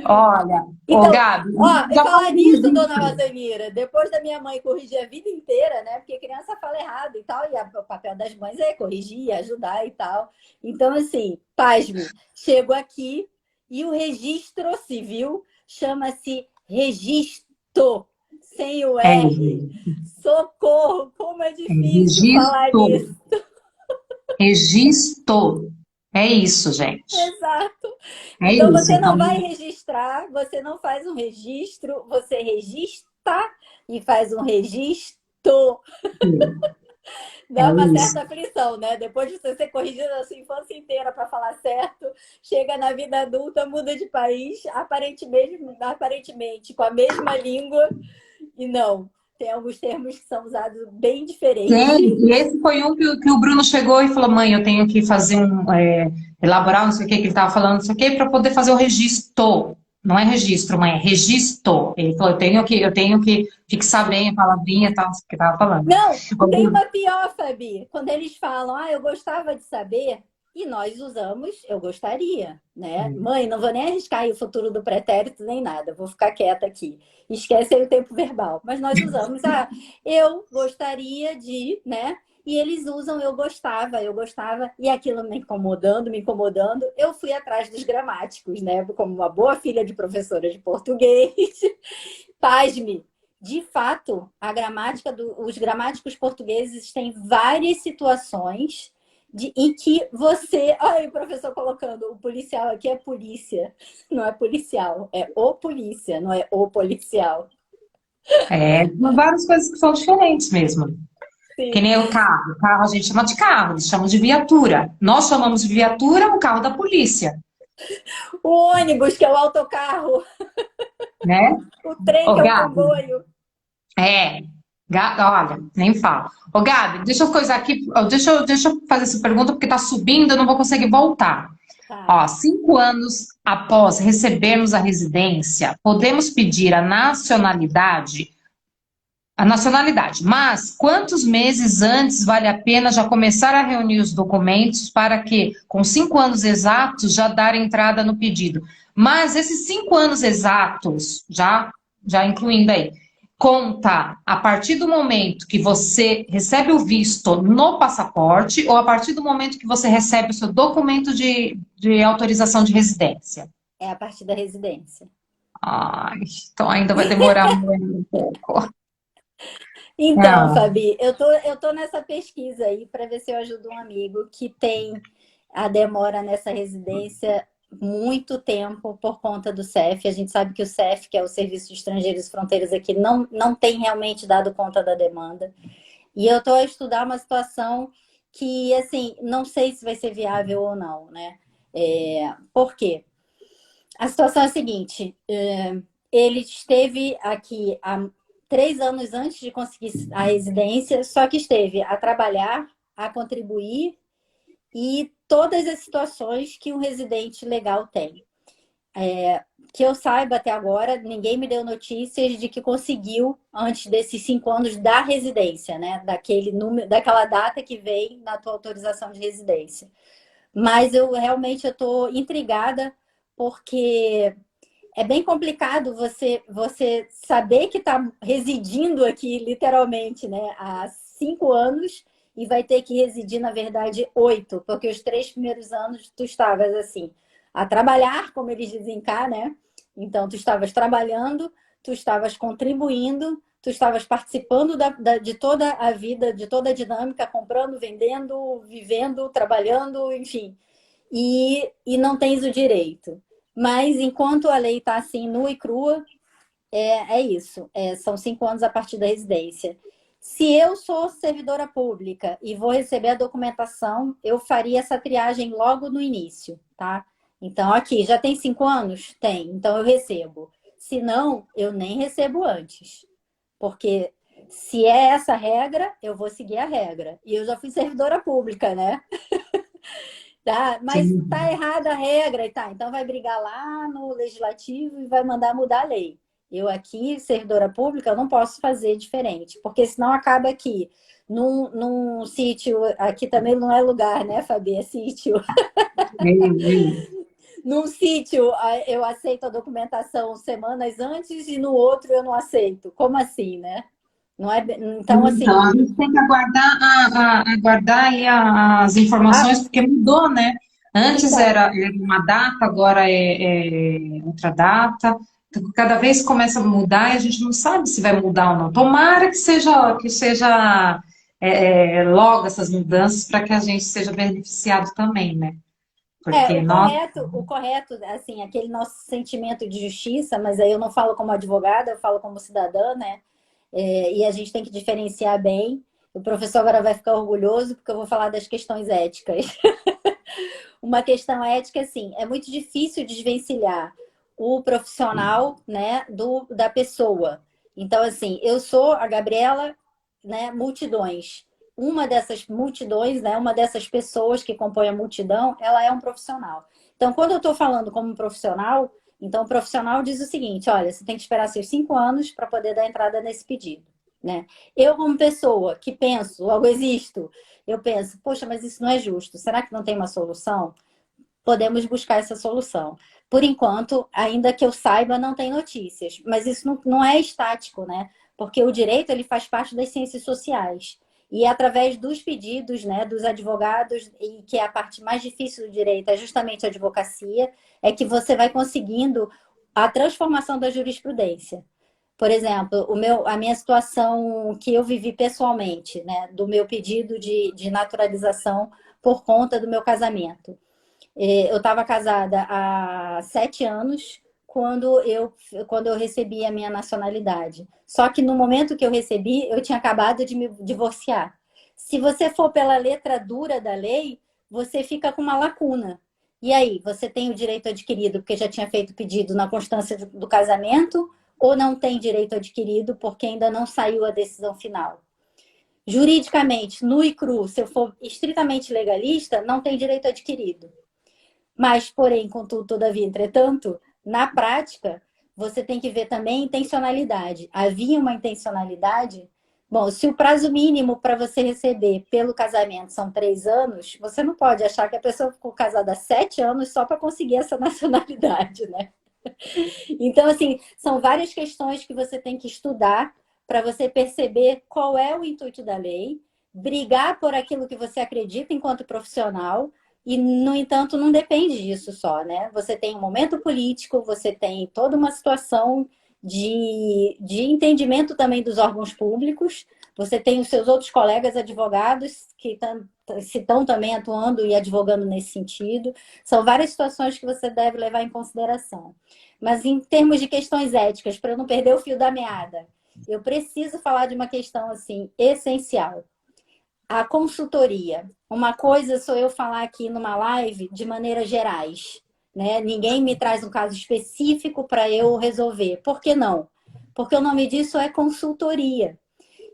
Olha, ô Então, Gabi, ó, e já faz falar o nisso, dona registro. Mazanira, depois da minha mãe corrigir a vida inteira, né? Porque criança fala errado e tal, e o papel das mães é corrigir, ajudar e tal. Então, assim, pasme, chego aqui e o registro civil chama-se registro, sem o É, R. Socorro, como é difícil falar registro. nisso. Registro. É isso, gente. Exato. É Então, isso. você não Então, vai registrar, você não faz um registro, você registra e faz um registro. é Dá uma isso. certa aflição, né? Depois de você ser corrigido a sua infância inteira para falar certo, chega na vida adulta, muda de país, aparentemente com a mesma língua, e não. Tem alguns termos que são usados bem diferentes. Tem, e esse foi um que o Bruno chegou e falou: mãe, eu tenho que fazer elaborar não sei o que ele estava falando, não sei o que, para poder fazer o registro. Não é registro, mãe, é registro. Ele falou: eu tenho que fixar bem a palavrinha e tal, que estava falando. Não, tem uma pior, Fabi. Quando eles falam, eu gostava de saber, e nós usamos, eu gostaria, né? Mãe, não vou nem arriscar aí o futuro do pretérito nem nada, vou ficar quieta aqui. Esquece aí o tempo verbal. Mas nós usamos, eu gostaria de, né? E eles usam eu gostava, e aquilo me incomodando, eu fui atrás dos gramáticos, né? Como uma boa filha de professora de português. Pasme, de fato, os gramáticos portugueses têm várias situações em que você... Olha o professor colocando, o policial aqui é polícia, não é policial, é o polícia, não é o policial. Várias coisas que são diferentes mesmo. Sim. Que nem o carro. O carro a gente chama de carro, eles chamam de viatura. Nós chamamos de viatura o carro da polícia. O ônibus, que é o autocarro. Né? O trem, Ô, que é o Gabi, comboio. Olha, nem fala. Ô, Gabi, deixa eu coisar aqui, deixa eu fazer essa pergunta porque tá subindo, eu não vou conseguir voltar. Tá. Ó, 5 anos após recebermos a residência, podemos pedir a nacionalidade, mas quantos meses antes vale a pena já começar a reunir os documentos para que, com 5 anos exatos, já dar entrada no pedido? Mas esses 5 anos exatos, já incluindo aí, conta a partir do momento que você recebe o visto no passaporte ou a partir do momento que você recebe o seu documento de autorização de residência? É a partir da residência. Ai, então ainda vai demorar muito um pouco. Então, Ah, Fabi, eu tô nessa pesquisa aí para ver se eu ajudo um amigo que tem a demora nessa residência muito tempo por conta do CEF. A gente sabe que o CEF, que é o Serviço de Estrangeiros e Fronteiras aqui, não tem realmente dado conta da demanda. E eu estou a estudar uma situação que, assim, não sei se vai ser viável ou não, né? Por quê? A situação é a seguinte: ele esteve aqui há 3 anos antes de conseguir a residência, só que esteve a trabalhar, a contribuir e todas as situações que um residente legal tem. Que eu saiba até agora, ninguém me deu notícias de que conseguiu, antes desses 5 anos da residência, né? Daquele número, daquela data que vem na tua autorização de residência. Mas eu realmente estou intrigada, porque é bem complicado você saber que está residindo aqui, literalmente, né, há 5 anos, e vai ter que residir, na verdade, 8, porque os 3 primeiros anos tu estavas assim, a trabalhar, como eles dizem cá, né? Então, tu estavas trabalhando, tu estavas contribuindo, tu estavas participando de toda a vida, de toda a dinâmica, comprando, vendendo, vivendo, trabalhando, enfim. E não tens o direito. Mas enquanto a lei está assim, nua e crua, é isso. São 5 anos a partir da residência. Se eu sou servidora pública e vou receber a documentação, eu faria essa triagem logo no início, tá? Então, aqui, já tem 5 anos? Tem. Então, eu recebo. Se não, eu nem recebo antes. Porque se é essa regra, eu vou seguir a regra. E eu já fui servidora pública, né? Tá, mas tá sim. errada a regra e tá. Então vai brigar lá no legislativo e vai mandar mudar a lei. Eu aqui, servidora pública, eu não posso fazer diferente, porque senão acaba aqui num sítio, aqui também não é lugar, né, Fabi? É sítio. É, é. Num sítio eu aceito a documentação semanas antes e no outro eu não aceito. Como assim, né? Não é, então, Então, assim, a gente tem que aguardar aí as ah, informações, porque mudou, né? Antes então, era uma data, agora é outra data. Então, cada vez começa a mudar e a gente não sabe se vai mudar ou não. Tomara que seja logo essas mudanças para que a gente seja beneficiado também, né? Porque nós. o correto, assim, aquele nosso sentimento de justiça, mas aí eu não falo como advogada, eu falo como cidadã, né? E a gente tem que diferenciar bem. O professor agora vai ficar orgulhoso porque eu vou falar das questões éticas. Uma questão ética, assim, é muito difícil desvencilhar o profissional, né, da pessoa. Então, assim, eu sou a Gabriela, né, multidões. Uma dessas multidões, né, uma dessas pessoas que compõem a multidão, ela é um profissional. Então, quando eu estou falando como profissional, então o profissional diz o seguinte: olha, você tem que esperar seus 5 anos para poder dar entrada nesse pedido, né? Eu, como pessoa que penso, logo existo, eu penso, poxa, mas isso não é justo. Será que não tem uma solução? Podemos buscar essa solução. Por enquanto, ainda que eu saiba, não tem notícias. Mas isso não é estático, né? Porque o direito ele faz parte das ciências sociais. E é através dos pedidos, né, dos advogados, e que é a parte mais difícil do direito, é justamente a advocacia, é que você vai conseguindo a transformação da jurisprudência. Por exemplo, a minha situação que eu vivi pessoalmente, né, do meu pedido de naturalização por conta do meu casamento. Eu estava casada há 7 anos quando eu recebi a minha nacionalidade. Só que no momento que eu recebi, eu tinha acabado de me divorciar. Se você for pela letra dura da lei, você fica com uma lacuna. E aí, você tem o direito adquirido porque já tinha feito pedido na constância do casamento, ou não tem direito adquirido porque ainda não saiu a decisão final? Juridicamente, nu e cru, se eu for estritamente legalista, não tem direito adquirido. Mas, porém, contudo, todavia, entretanto, na prática, você tem que ver também intencionalidade. Havia uma intencionalidade? Bom, se o prazo mínimo para você receber pelo casamento são 3 anos, você não pode achar que a pessoa ficou casada há 7 anos só para conseguir essa nacionalidade, né? Então, assim, são várias questões que você tem que estudar para você perceber qual é o intuito da lei, brigar por aquilo que você acredita enquanto profissional, e, no entanto, não depende disso só, né? Você tem um momento político, você tem toda uma situação de entendimento também dos órgãos públicos, você tem os seus outros colegas advogados que estão também atuando e advogando nesse sentido. São várias situações que você deve levar em consideração. Mas em termos de questões éticas, para eu não perder o fio da meada, eu preciso falar de uma questão assim essencial. A consultoria. Uma coisa sou eu falar aqui numa live de maneiras gerais, né? Ninguém me traz um caso específico para eu resolver. Por que não? Porque o nome disso é consultoria.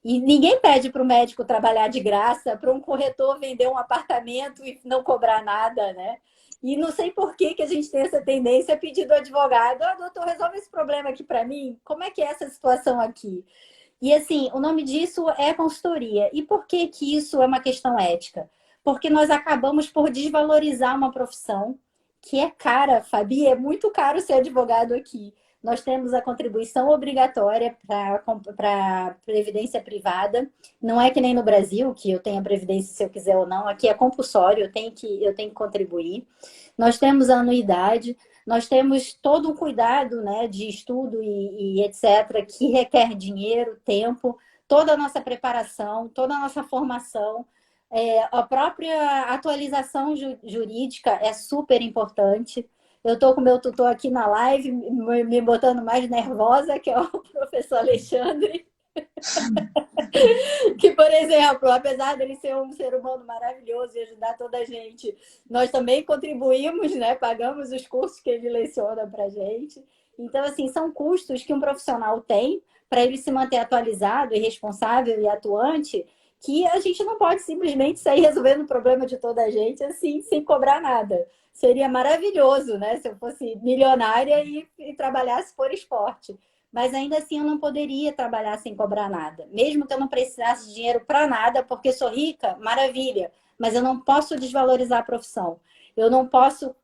E ninguém pede para o médico trabalhar de graça, para um corretor vender um apartamento e não cobrar nada, né? E não sei por que a gente tem essa tendência a pedir do advogado: doutor, resolve esse problema aqui para mim. Como é que é essa situação aqui? E assim, o nome disso é consultoria. E por que que isso é uma questão ética? Porque nós acabamos por desvalorizar uma profissão que é cara, Fabi, é muito caro ser advogado aqui. Nós temos a contribuição obrigatória para a previdência privada. Não é que nem no Brasil, que eu tenho a previdência se eu quiser ou não. Aqui é compulsório, eu tenho que contribuir. Nós temos a anuidade. Nós temos todo um cuidado, né, de estudo e etc., que requer dinheiro, tempo, toda a nossa preparação, toda a nossa formação. A própria atualização jurídica é super importante. Eu estou com o meu tutor aqui na live, me botando mais nervosa, que é o professor Alexandre. Que, por exemplo, apesar dele ser um ser humano maravilhoso e ajudar toda a gente, nós também contribuímos, né? Pagamos os cursos que ele leciona para a gente. Então, assim, são custos que um profissional tem para ele se manter atualizado e responsável e atuante, que a gente não pode simplesmente sair resolvendo o problema de toda a gente assim, sem cobrar nada. Seria maravilhoso, né? Se eu fosse milionária e trabalhasse por esporte. Mas ainda assim eu não poderia trabalhar sem cobrar nada. Mesmo que eu não precisasse de dinheiro para nada, porque sou rica, maravilha. Mas eu não posso desvalorizar a profissão. Eu não posso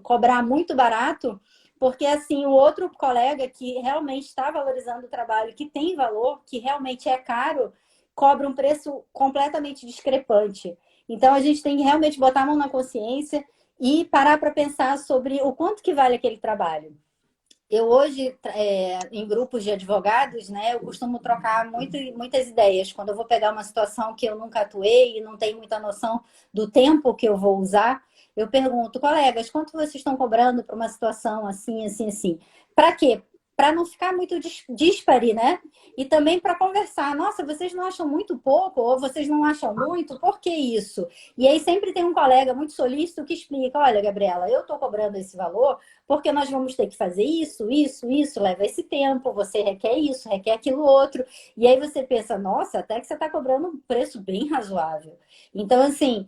cobrar muito barato, porque assim o outro colega que realmente está valorizando o trabalho, que tem valor, que realmente é caro, cobra um preço completamente discrepante. Então a gente tem que realmente botar a mão na consciência e parar para pensar sobre o quanto que vale aquele trabalho. Eu hoje, em grupos de advogados, né, eu costumo trocar muitas ideias. Quando eu vou pegar uma situação que eu nunca atuei e não tenho muita noção do tempo que eu vou usar, eu pergunto: colegas, quanto vocês estão cobrando para uma situação assim, assim, assim? Para quê? Para não ficar muito díspare, né? E também para conversar. Nossa, vocês não acham muito pouco? Ou vocês não acham muito? Por que isso? E aí sempre tem um colega muito solícito que explica: olha, Gabriela, eu estou cobrando esse valor porque nós vamos ter que fazer isso, leva esse tempo, você requer isso, requer aquilo outro. E aí você pensa: nossa, até que você está cobrando um preço bem razoável. Então, assim,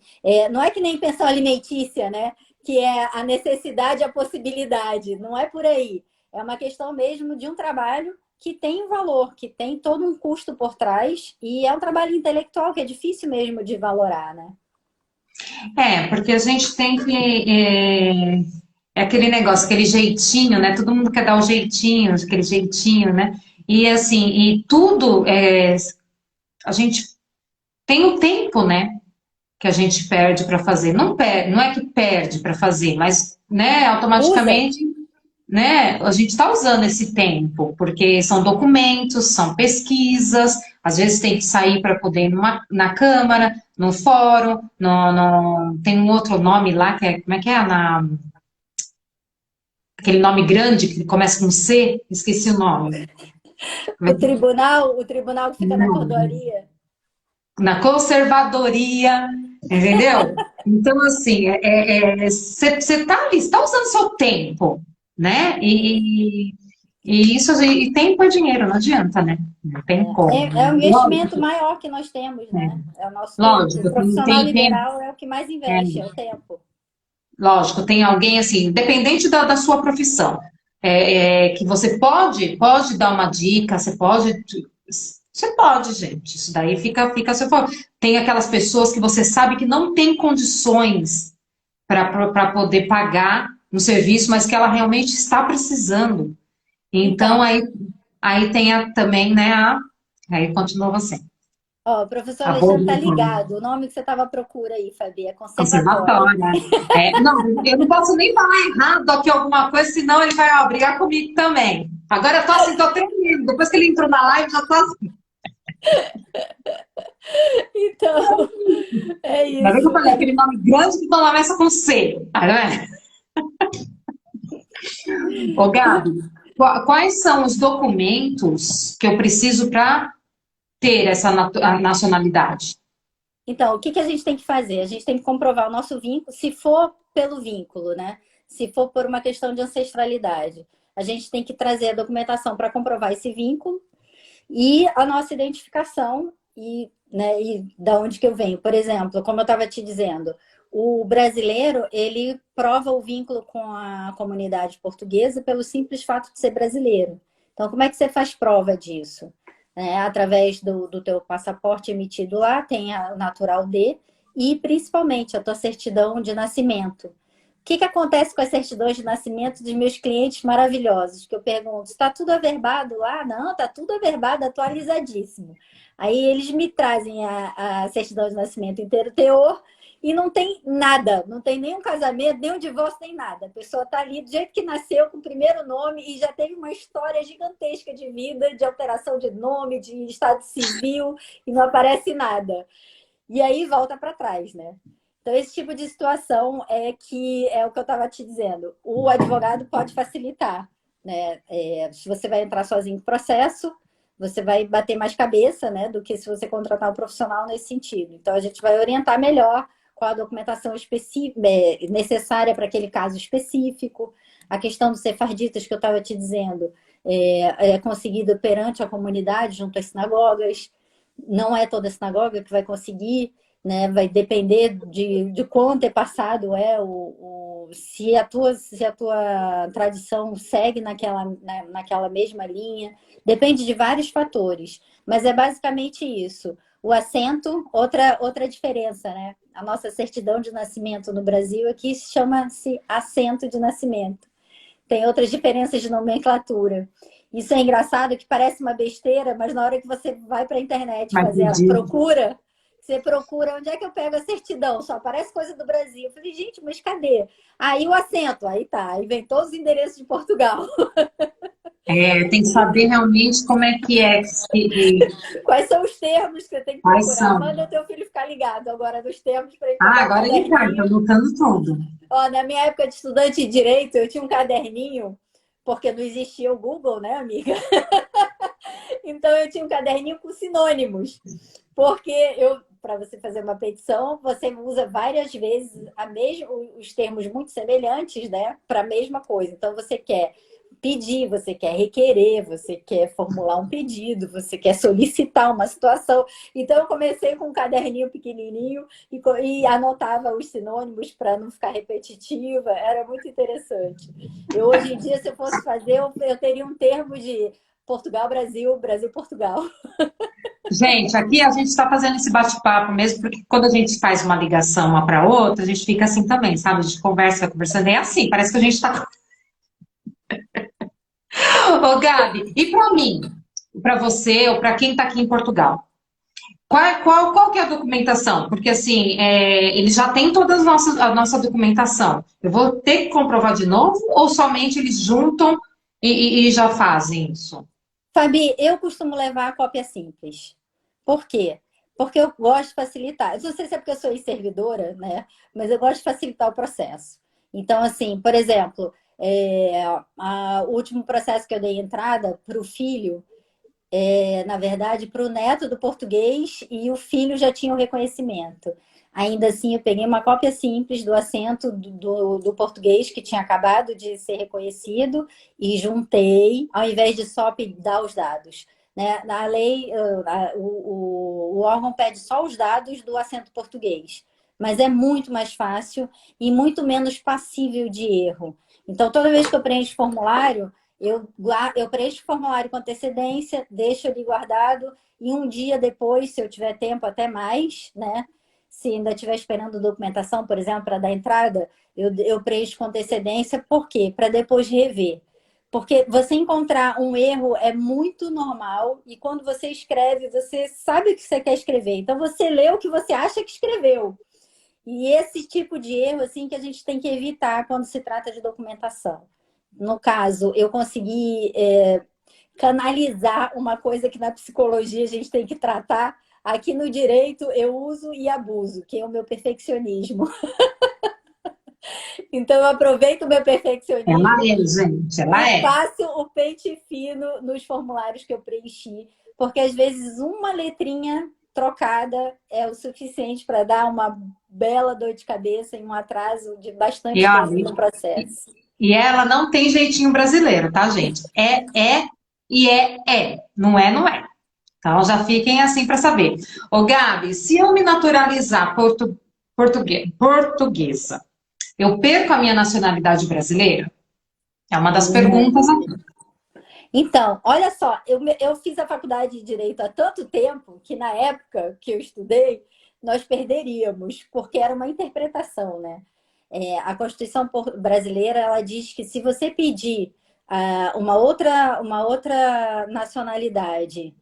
não é que nem pensão alimentícia, né? Que é a necessidade e a possibilidade. Não é por aí. É uma questão mesmo de um trabalho que tem um valor, que tem todo um custo por trás, e é um trabalho intelectual que é difícil mesmo de valorar, né? Porque a gente tem que. É aquele negócio, aquele jeitinho, né? Todo mundo quer dar um jeitinho, aquele jeitinho, né? E assim, e tudo, a gente tem o tempo, né? Que a gente perde para fazer. Não, não é que perde para fazer, mas, né, Usa. automaticamente, né, a gente está usando esse tempo, porque são documentos, são pesquisas, às vezes tem que sair para poder ir na Câmara, no fórum, tem um outro nome lá, que é, como é que é? Aquele nome grande que começa com C, esqueci o nome. O tribunal que fica na Não, cordoaria. na conservadoria, entendeu? Então, assim, você está ali, está usando seu tempo, né? E isso, e tempo é dinheiro, não adianta, né? Não tem como. É o investimento maior que nós temos, né? É o nosso tempo. O Lógico, profissional tem tempo. liberal é o que mais investe, é o tempo. lógico, tem alguém assim, independente da sua profissão, que você pode dar uma dica, você pode, gente. Isso daí fica a seu favor. Tem aquelas pessoas que você sabe que não tem condições para poder pagar no serviço, mas que ela realmente está precisando. Então, Então, aí tem também, né, aí continua você. ó, o professor A boa Alexandre tá dica. ligado. O nome que você estava à procura aí, Fabi, é conservatório. Conservatória. Não, eu não posso nem falar errado aqui alguma coisa, senão ele vai, ó, brigar comigo também. Agora eu tô assim, tô tremendo. Depois que ele entrou na live, já tô assim. Então, é Ainda bem que isso. eu falei aquele nome grande que começa com C. Tá vendo? Ô, Gabi, quais são os documentos que eu preciso para ter essa nacionalidade? Então, o que que a gente tem que fazer? A gente tem que comprovar o nosso vínculo, se for pelo vínculo, né? Se for por uma questão de ancestralidade. A gente tem que trazer a documentação para comprovar esse vínculo e a nossa identificação e, né, e da onde que eu venho. Por exemplo, como eu estava te dizendo, o brasileiro, ele prova o vínculo com a comunidade portuguesa pelo simples fato de ser brasileiro. Então, como é que você faz prova disso? Através do teu passaporte emitido lá, tem a Natural D e principalmente a tua certidão de nascimento. O que acontece com as certidões de nascimento dos meus clientes maravilhosos? Que eu pergunto, está tudo averbado lá? Não, está tudo averbado, atualizadíssimo. Aí eles me trazem a certidão de nascimento inteiro teor e não tem nada, não tem nenhum casamento, nem um divórcio, nem nada. A pessoa está ali do jeito que nasceu, com o primeiro nome e já teve uma história gigantesca de vida, de alteração de nome, de estado civil e não aparece nada. E aí volta para trás, né? Então, esse tipo de situação é o que eu estava te dizendo. O advogado pode facilitar, né? Se você vai entrar sozinho no processo, você vai bater mais cabeça, né? Do que se você contratar um profissional nesse sentido. Então, a gente vai orientar melhor qual a documentação necessária para aquele caso específico. A questão dos sefarditas que eu estava te dizendo é conseguida perante a comunidade, junto às sinagogas. Não é toda sinagoga que vai conseguir, né? Vai depender de quão antepassado se a tua tradição segue naquela mesma linha. Depende de vários fatores, mas é basicamente isso. O assento, outra diferença, né? A nossa certidão de nascimento no Brasil aqui chama-se assento de nascimento. Tem outras diferenças de nomenclatura. Isso é engraçado, que parece uma besteira, mas na hora que você vai para a internet Vai fazer a pedir. procura, você procura onde é que eu pego a certidão, só aparece coisa do Brasil. Eu falei, gente, mas cadê? Aí o assento, aí tá, aí vem todos os endereços de Portugal. Tem que saber realmente como é que é, Quais são os termos que você tem que quais procurar? são. Manda o teu filho ficar ligado agora nos termos para ele Ah, pegar o agora ele tá, tá caderninho. anotando tudo. Ó, na minha época de estudante de direito, eu tinha um caderninho, porque não existia o Google, né, amiga? Então eu tinha um caderninho com sinônimos. Porque para você fazer uma petição, você usa várias vezes os termos muito semelhantes, né, para a mesma coisa. Então você quer pedir, você quer requerer, você quer formular um pedido, você quer solicitar uma situação. Então eu comecei com um caderninho pequenininho e anotava os sinônimos para não ficar repetitiva. Era muito interessante. Hoje em dia, se eu fosse fazer, eu teria um termo de Portugal, Brasil, Brasil, Portugal. Gente, aqui a gente está fazendo esse bate-papo mesmo, porque quando a gente faz uma ligação uma para outra, a gente fica assim também, sabe? A gente conversa, vai conversando, é assim, parece que a gente está. Ô, Gabi, e para mim, para você ou para quem está aqui em Portugal? Qual que é a documentação? Porque assim, eles já têm toda a nossa documentação. Eu vou ter que comprovar de novo ou somente eles juntam e já fazem isso? Fabi, eu costumo levar a cópia simples. Por quê? Porque eu gosto de facilitar. Eu não sei se é porque eu sou servidora, né? Mas eu gosto de facilitar o processo. Então, assim, por exemplo, o último processo que eu dei entrada para o filho, na verdade, para o neto do português e o filho já tinha o reconhecimento. Ainda assim, eu peguei uma cópia simples do assento do português que tinha acabado de ser reconhecido e juntei, ao invés de só dar os dados. Né? Na lei, o órgão pede só os dados do assento português. mas é muito mais fácil e muito menos passível de erro. Então, toda vez que eu preencho formulário, eu preencho o formulário com antecedência, deixo ali guardado e um dia depois, se eu tiver tempo, até mais, né? Se ainda estiver esperando documentação, por exemplo, para dar entrada, eu preencho com antecedência. Por quê? Para depois rever. Porque você encontrar um erro é muito normal e quando você escreve, você sabe o que você quer escrever. Então, você lê o que você acha que escreveu. E esse tipo de erro, assim, que a gente tem que evitar quando se trata de documentação. No caso, eu consegui canalizar uma coisa que na psicologia a gente tem que tratar. Aqui no direito eu uso e abuso, que é o meu perfeccionismo. Então eu aproveito o meu Ela perfeccionismo é, gente, ela e é. passo o pente fino nos formulários que eu preenchi, porque às vezes uma letrinha trocada é o suficiente para dar uma bela dor de cabeça e um atraso de E, bastante tempo olha, no processo. e ela não tem jeitinho brasileiro, tá, gente? É e é. Não é, não é. Então já fiquem assim para saber. Ô, Gabi, se eu me naturalizar portuguesa, eu perco a minha nacionalidade brasileira? É uma das perguntas aqui. Então, olha só, eu fiz a faculdade de Direito há tanto tempo que na época que eu estudei, nós perderíamos, porque era uma interpretação, né? A Constituição brasileira, ela diz que se você pedir uma outra nacionalidade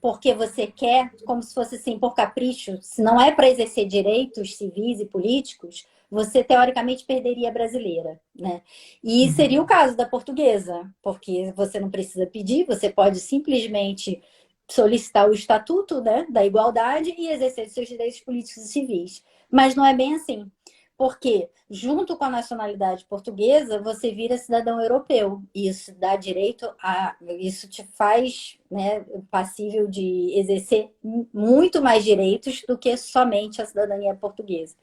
porque você quer, como se fosse assim, por capricho, se não é para exercer direitos civis e políticos, você teoricamente perderia a brasileira, né? E seria o caso da portuguesa, porque você não precisa pedir, você pode simplesmente solicitar o estatuto, né, da igualdade e exercer seus direitos políticos e civis. Mas não é bem assim. Porque, junto com a nacionalidade portuguesa, você vira cidadão europeu. Isso dá direito a. Isso te faz, né, passível de exercer muito mais direitos do que somente a cidadania portuguesa.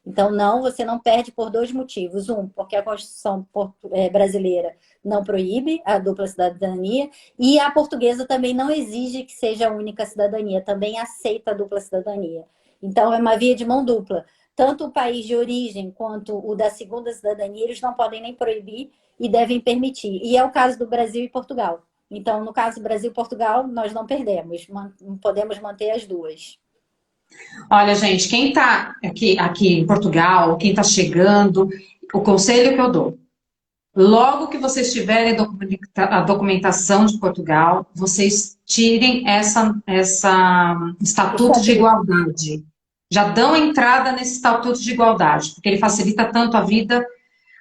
Então, não, você não perde por dois motivos. Um, porque a Constituição brasileira não proíbe a dupla cidadania, e a portuguesa também não exige que seja a única cidadania, também aceita a dupla cidadania. Então, é uma via de mão dupla. Tanto o país de origem quanto o da segunda cidadania, eles não podem nem proibir e devem permitir. E é o caso do Brasil e Portugal. Então, no caso do Brasil e Portugal, nós não perdemos, podemos manter as duas. Olha, gente, quem está aqui em Portugal, quem está chegando, o conselho que eu dou. Logo que vocês tiverem a documentação de Portugal, vocês tirem essa Estatuto de Estatuto. Igualdade. Já dão entrada nesse Estatuto de Igualdade, porque ele facilita tanto a vida.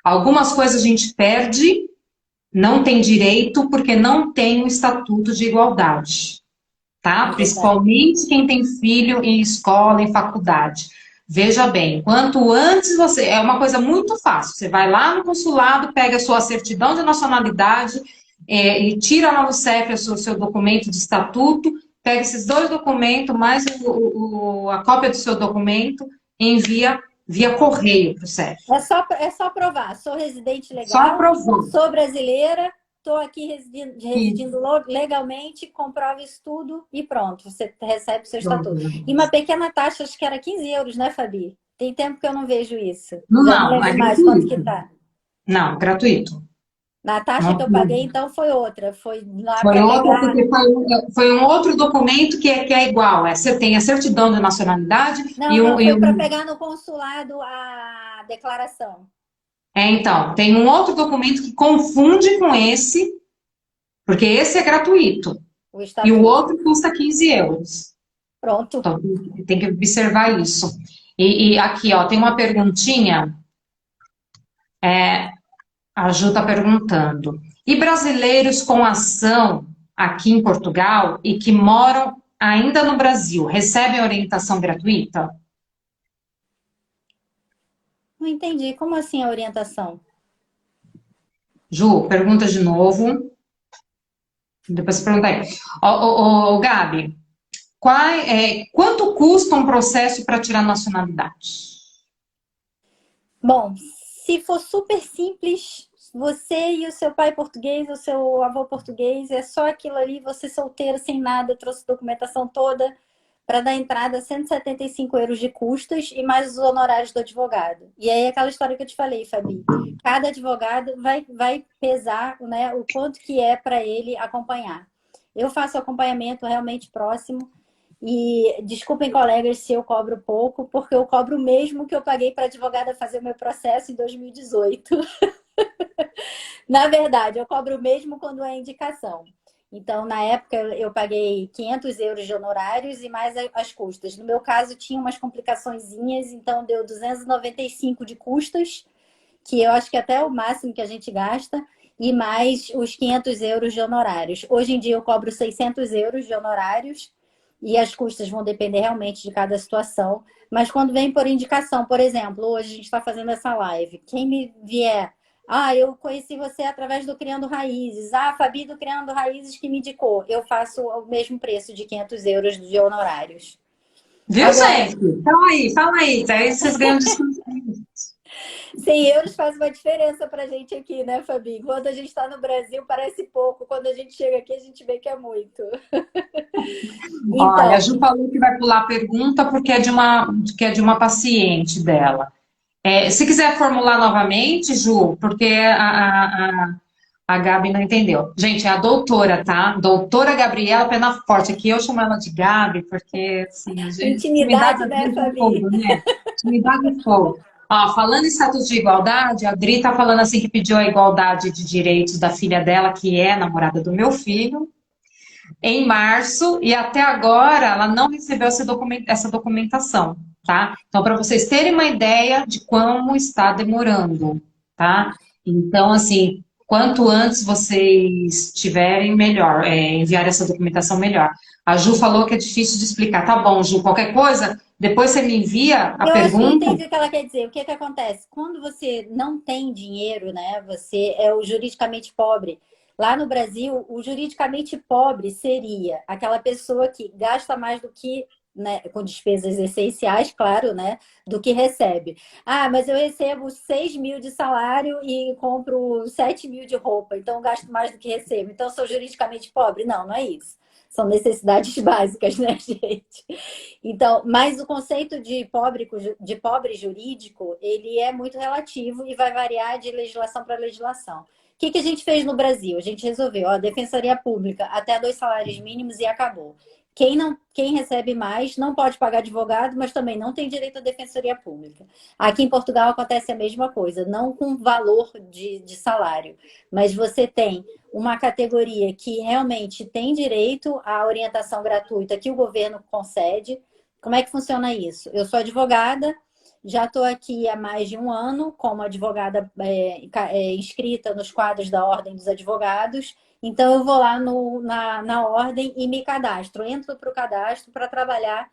Algumas coisas a gente perde, não tem direito, porque não tem o Estatuto de Igualdade, tá? É verdade. Principalmente quem tem filho em escola, em faculdade. Veja bem, quanto antes você. É uma coisa muito fácil. Você vai lá no consulado, pega a sua certidão de nacionalidade e tira lá no CEF o seu documento de estatuto, pega esses dois documentos, mais a cópia do seu documento, e envia via correio para o CEF. É só provar. Sou residente Só legal, aprovando. sou brasileira, estou aqui residindo Isso. legalmente, comprova isso tudo e pronto, você recebe o seu estatuto. E uma pequena taxa, acho que era 15 euros, né, Fabi? Tem tempo que eu não vejo isso. Já não Não, é lembro mais quanto que gratuito. tá. Não, gratuito. Na taxa que eu paguei, então, foi outra. Foi lá Foi para outra, pegar. porque foi um outro documento que é igual. Você tem a certidão de nacionalidade Não, e não, um, e foi para um. pegar no consulado a declaração. Então, tem um outro documento que confunde com esse, porque esse é gratuito. O E o estatuto. outro custa 15 euros. Pronto. Então, tem que observar isso. E aqui, ó, tem uma perguntinha. A Ju está perguntando. E brasileiros com ação aqui em Portugal e que moram ainda no Brasil, recebem orientação gratuita? Não entendi. Como assim a orientação? Ju, pergunta de novo. Depois você pergunta aí. Gabi, quanto custa um processo para tirar nacionalidade? Bom, se for super simples, você e o seu pai português, o seu avô português, é só aquilo ali, você solteiro, sem nada, trouxe documentação toda para dar entrada a 175 euros de custas e mais os honorários do advogado. E aí aquela história que eu te falei, Fabi, cada advogado vai pesar, né, o quanto que é para ele acompanhar. Eu faço acompanhamento realmente próximo e desculpem, colegas, se eu cobro pouco, porque eu cobro o mesmo que eu paguei para a advogada fazer o meu processo em 2018. Na verdade, eu cobro o mesmo quando é indicação. Então, na época, eu paguei 500 euros de honorários e mais as custas. No meu caso, tinha umas complicaçõezinhas, então deu 295 de custas, que eu acho que até é o máximo que a gente gasta, e mais os 500 euros de honorários. Hoje em dia, eu cobro 600 euros de honorários e as custas vão depender realmente de cada situação. Mas quando vem por indicação, por exemplo, hoje a gente está fazendo essa live, quem me vier... Ah, eu conheci você através do Criando Raízes. Ah, a Fabi do Criando Raízes que me indicou. Eu faço o mesmo preço de 500 euros de honorários. Viu, Agora, gente? Fala aí. Aí vocês ganham desconto. 100 euros faz uma diferença pra gente aqui, né, Fabi? Quando a gente está no Brasil, parece pouco. Quando a gente chega aqui, a gente vê que é muito. Olha, a Então, Ju falou que vai pular a pergunta porque que é de uma paciente dela. Se quiser formular novamente, Ju, porque a Gabi não entendeu. Gente, é a doutora, tá? Doutora Gabriela Penaforte. Aqui eu chamo ela de Gabi, porque, assim, a gente... Intimidade intimidade, às né, vezes é Fabi? fogo, né? Intimidade é fogo. Ó, falando em status de igualdade, a Adri tá falando assim que pediu a igualdade de direitos da filha dela, que é namorada do meu filho, em março, e até agora ela não recebeu essa documentação, tá? Então, para vocês terem uma ideia de como está demorando, tá? Então, assim, quanto antes vocês tiverem, melhor, enviar essa documentação, melhor. A Ju falou que é difícil de explicar. Tá bom, Ju, qualquer coisa, depois você me envia a Eu acho que eu pergunta. entendi o que ela quer dizer. O que que acontece? Quando você não tem dinheiro, né? Você é o juridicamente pobre. Lá no Brasil, o juridicamente pobre seria aquela pessoa que gasta mais do que, né, com despesas essenciais, claro, né? Do que recebe. Ah, mas eu recebo 6 mil de salário e compro 7 mil de roupa, então eu gasto mais do que recebo. Então eu sou juridicamente pobre? Não, não é isso. São necessidades básicas, né, gente? Então, mas o conceito de pobre jurídico, ele é muito relativo e vai variar de legislação para legislação. O que a gente fez no Brasil? A gente resolveu, ó, Defensoria Pública, até 2 salários mínimos e acabou. Quem recebe mais não pode pagar advogado, mas também não tem direito à defensoria pública. Aqui em Portugal acontece a mesma coisa, não com valor de salário, mas você tem uma categoria que realmente tem direito à orientação gratuita que o governo concede. Como é que funciona isso? Eu sou advogada, já estou aqui há mais de um ano como advogada inscrita nos quadros da Ordem dos Advogados. Então, eu vou lá na ordem e me cadastro. Entro para o cadastro para trabalhar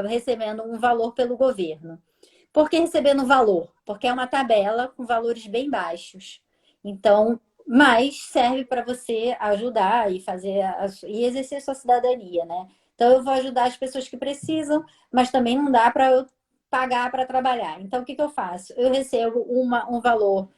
recebendo um valor pelo governo. Por que recebendo valor? Porque é uma tabela com valores bem baixos. Então, mas serve para você ajudar e e exercer sua cidadania, né? Então, eu vou ajudar as pessoas que precisam, mas também não dá para eu pagar para trabalhar. Então, o que eu faço? Eu recebo um valor,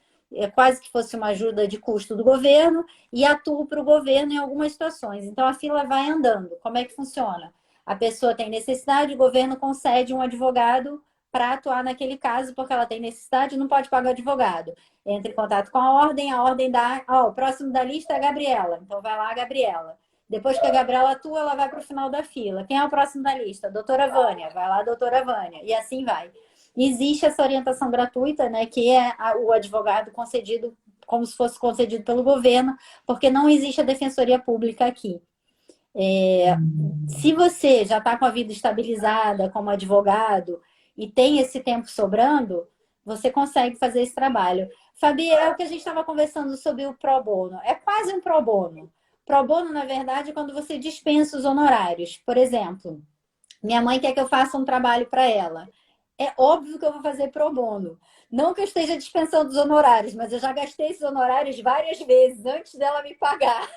quase que fosse uma ajuda de custo do governo, e atuo para o governo em algumas situações. Então, a fila vai andando. Como é que funciona? A pessoa tem necessidade, o governo concede um advogado para atuar naquele caso, porque ela tem necessidade, não pode pagar o advogado. Entra em contato com a ordem dá, ó, o próximo da lista é a Gabriela, então vai lá a Gabriela. Depois que a Gabriela atua, ela vai para o final da fila. Quem é o próximo da lista? Doutora Vânia, vai lá a doutora Vânia, e assim vai. Existe essa orientação gratuita, né, que é o advogado concedido, como se fosse concedido pelo governo, porque não existe a defensoria pública aqui. Se você já está com a vida estabilizada como advogado e tem esse tempo sobrando, você consegue fazer esse trabalho. Fabi, é o que a gente estava conversando sobre o pro bono. É quase um pro bono. Pro bono, na verdade, é quando você dispensa os honorários. Por exemplo, minha mãe quer que eu faça um trabalho para ela. É óbvio que eu vou fazer pro bono. Não que eu esteja dispensando os honorários, mas eu já gastei esses honorários várias vezes antes dela me pagar.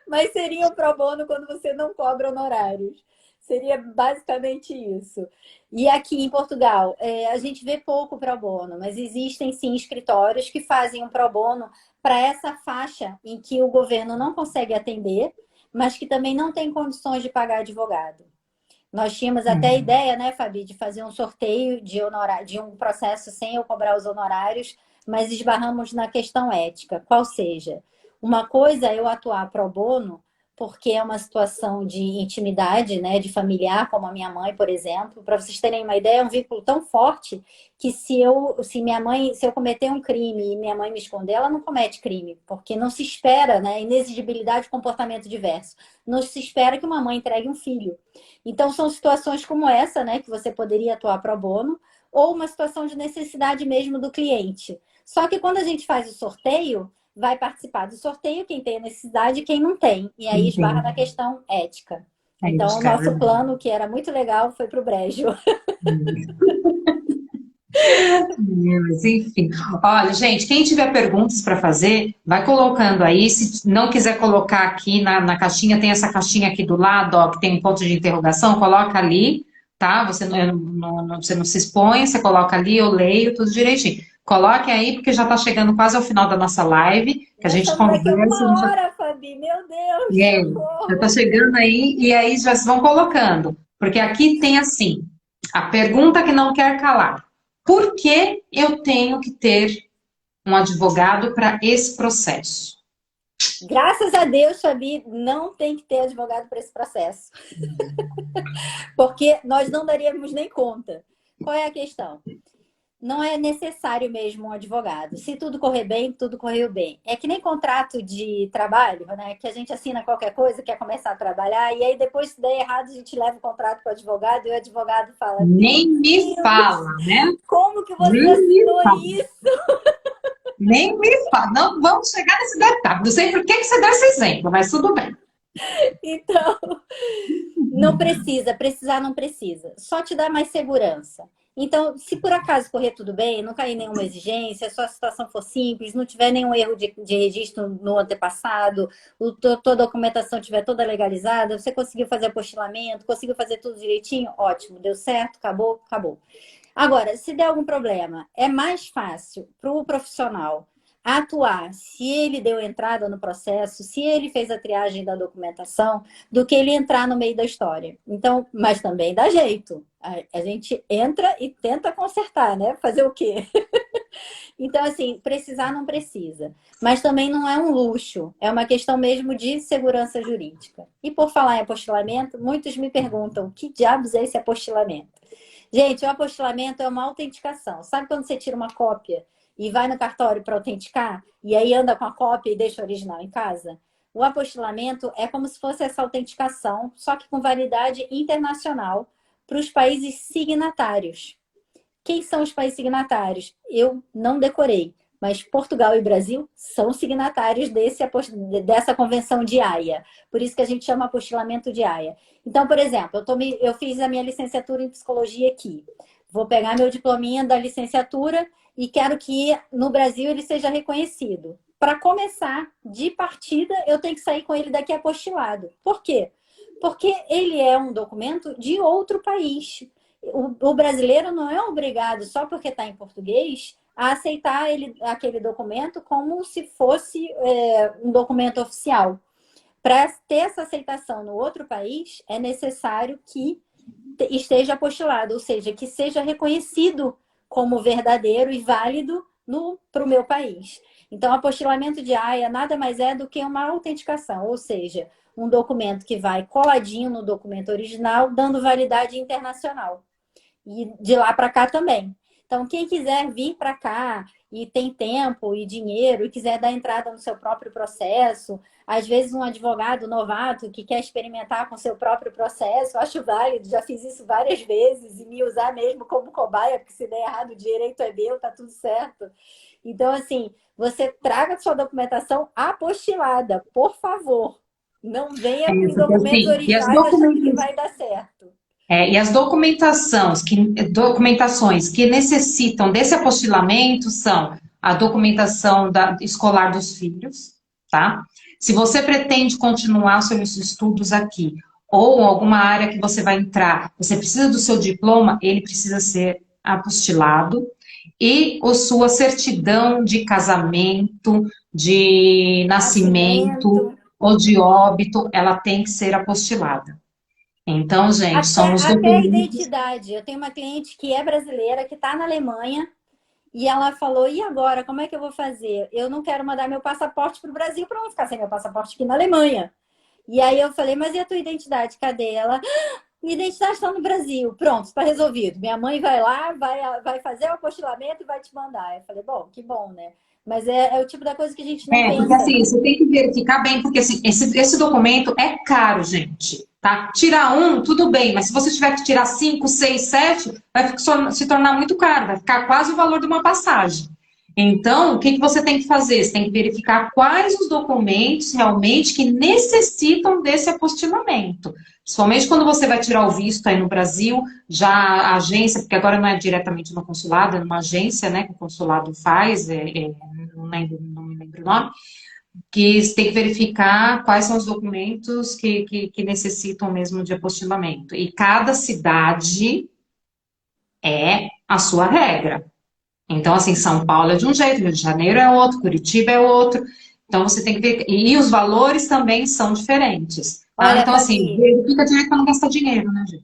Mas seria o pro bono quando você não cobra honorários. Seria basicamente isso. E aqui em Portugal, a gente vê pouco pro bono, mas existem sim escritórios que fazem um pro bono para essa faixa em que o governo não consegue atender, mas que também não tem condições de pagar advogado. Nós tínhamos até a ideia, né, Fabi, de fazer um sorteio de um processo sem eu cobrar os honorários, mas esbarramos na questão ética. Qual seja, uma coisa é eu atuar pro bono, porque é uma situação de intimidade, né, de familiar, como a minha mãe, por exemplo. Para vocês terem uma ideia, é um vínculo tão forte que se eu cometer um crime e minha mãe me esconder, ela não comete crime, porque não se espera, né, inexigibilidade de comportamento diverso. Não se espera que uma mãe entregue um filho. Então, são situações como essa, né, que você poderia atuar pro bono, ou uma situação de necessidade mesmo do cliente. Só que quando a gente faz o sorteio, vai participar do sorteio quem tem a necessidade e quem não tem. E aí esbarra na questão ética. Então, o nosso plano, que era muito legal, foi para o brejo. Mas enfim. Olha, gente, quem tiver perguntas para fazer, vai colocando aí. Se não quiser colocar aqui na caixinha, tem essa caixinha aqui do lado, ó, que tem um ponto de interrogação, coloca ali, tá? Você você não se expõe, você coloca ali, eu leio tudo direitinho. Coloque aí, porque já está chegando quase ao final da nossa live, que a gente conversa. Uma hora, Fabi, meu Deus! E aí, já está chegando aí, e aí já se vão colocando. Porque aqui tem assim, a pergunta que não quer calar. Por que eu tenho que ter um advogado para esse processo? Graças a Deus, Fabi, não tem que ter advogado para esse processo. Porque nós não daríamos nem conta. Qual é a questão? Não é necessário mesmo um advogado. Se tudo correr bem, tudo correu bem. É que nem contrato de trabalho, né? Que a gente assina qualquer coisa, quer começar a trabalhar, e aí depois, se der errado, a gente leva o contrato para o advogado e o advogado fala: Nem me fala, né? Como que você assinou isso? Nem me fala. Não vamos chegar nesse detalhe. Não sei por que você deu esse exemplo, mas tudo bem. Então, não precisa. Precisar não precisa. Só te dá mais segurança. Então, se por acaso correr tudo bem, não cair nenhuma exigência, a sua situação for simples, não tiver nenhum erro de registro no antepassado, tua documentação estiver toda legalizada, você conseguiu fazer apostilamento, conseguiu fazer tudo direitinho, ótimo, deu certo, acabou, acabou. Agora, se der algum problema, é mais fácil para o profissional atuar se ele deu entrada no processo, se ele fez a triagem da documentação, do que ele entrar no meio da história. Então, mas também dá jeito. A gente entra e tenta consertar, né? Fazer o quê? Então, assim, precisar não precisa. Mas também não é um luxo. É uma questão mesmo de segurança jurídica. E por falar em apostilamento, muitos me perguntam: que diabos é esse apostilamento? Gente, o apostilamento é uma autenticação. Sabe quando você tira uma cópia e vai no cartório para autenticar, e aí anda com a cópia e deixa o original em casa? O apostilamento é como se fosse essa autenticação, só que com validade internacional para os países signatários. Quem são os países signatários? Eu não decorei, mas Portugal e Brasil são signatários dessa convenção de Haia. Por isso que a gente chama apostilamento de Haia. Então, por exemplo, eu fiz a minha licenciatura em psicologia aqui. Vou pegar meu diplominha da licenciatura e quero que no Brasil ele seja reconhecido. Para começar, de partida, eu tenho que sair com ele daqui apostilado. Por quê? Porque ele é um documento de outro país. O brasileiro não é obrigado, só porque está em português, a aceitar aquele documento como se fosse um documento oficial. Para ter essa aceitação no outro país, é necessário que esteja apostilado, ou seja, que seja reconhecido como verdadeiro e válido para o meu país. Então, apostilamento de Haia nada mais é do que uma autenticação, ou seja, um documento que vai coladinho no documento original, dando validade internacional. E de lá para cá também. Então, quem quiser vir para cá e tem tempo e dinheiro e quiser dar entrada no seu próprio processo, às vezes um advogado novato que quer experimentar com seu próprio processo, acho válido, já fiz isso várias vezes e me usar mesmo como cobaia, porque se der errado o direito é meu, tá tudo certo. Então, assim, você traga sua documentação apostilada, por favor. Não venha com documentos originais achando que vai dar certo. E as documentações que necessitam desse apostilamento são a documentação escolar dos filhos, tá? Se você pretende continuar seus estudos aqui, ou alguma área que você vai entrar, você precisa do seu diploma, ele precisa ser apostilado, e a sua certidão de casamento, de nascimento, ou de óbito, ela tem que ser apostilada. Então, gente, são os Até a documentos. identidade. Eu tenho uma cliente que é brasileira, que está na Alemanha, e ela falou: e agora, como é que eu vou fazer? Eu não quero mandar meu passaporte para o Brasil para não ficar sem meu passaporte aqui na Alemanha. E aí eu falei: mas e a tua identidade? Cadê ela? Minha identidade está no Brasil. Pronto, está resolvido. Minha mãe vai lá, vai fazer o apostilamento e vai te mandar. Eu falei: bom, que bom, né? Mas é o tipo da coisa que a gente não Porque pensa, assim, né? você tem que verificar bem, porque assim, esse documento é caro, gente, tá? Tirar um, tudo bem, mas se você tiver que tirar 5, 6, 7, vai se tornar muito caro, vai ficar quase o valor de uma passagem. Então, o que que você tem que fazer? Você tem que verificar quais os documentos realmente que necessitam desse apostilamento. Principalmente quando você vai tirar o visto aí no Brasil, já a agência, porque agora não é diretamente no consulado, é numa agência, né, que o consulado faz, não me lembro o nome, que você tem que verificar quais são os documentos que necessitam mesmo de apostilamento. E cada cidade é a sua regra. Então, assim, São Paulo é de um jeito, Rio de Janeiro é outro, Curitiba é outro. Então, você tem que ver. E os valores também são diferentes. Tá? Olha, Então, assim, Fabi, verifica direito para não gastar dinheiro, né, gente?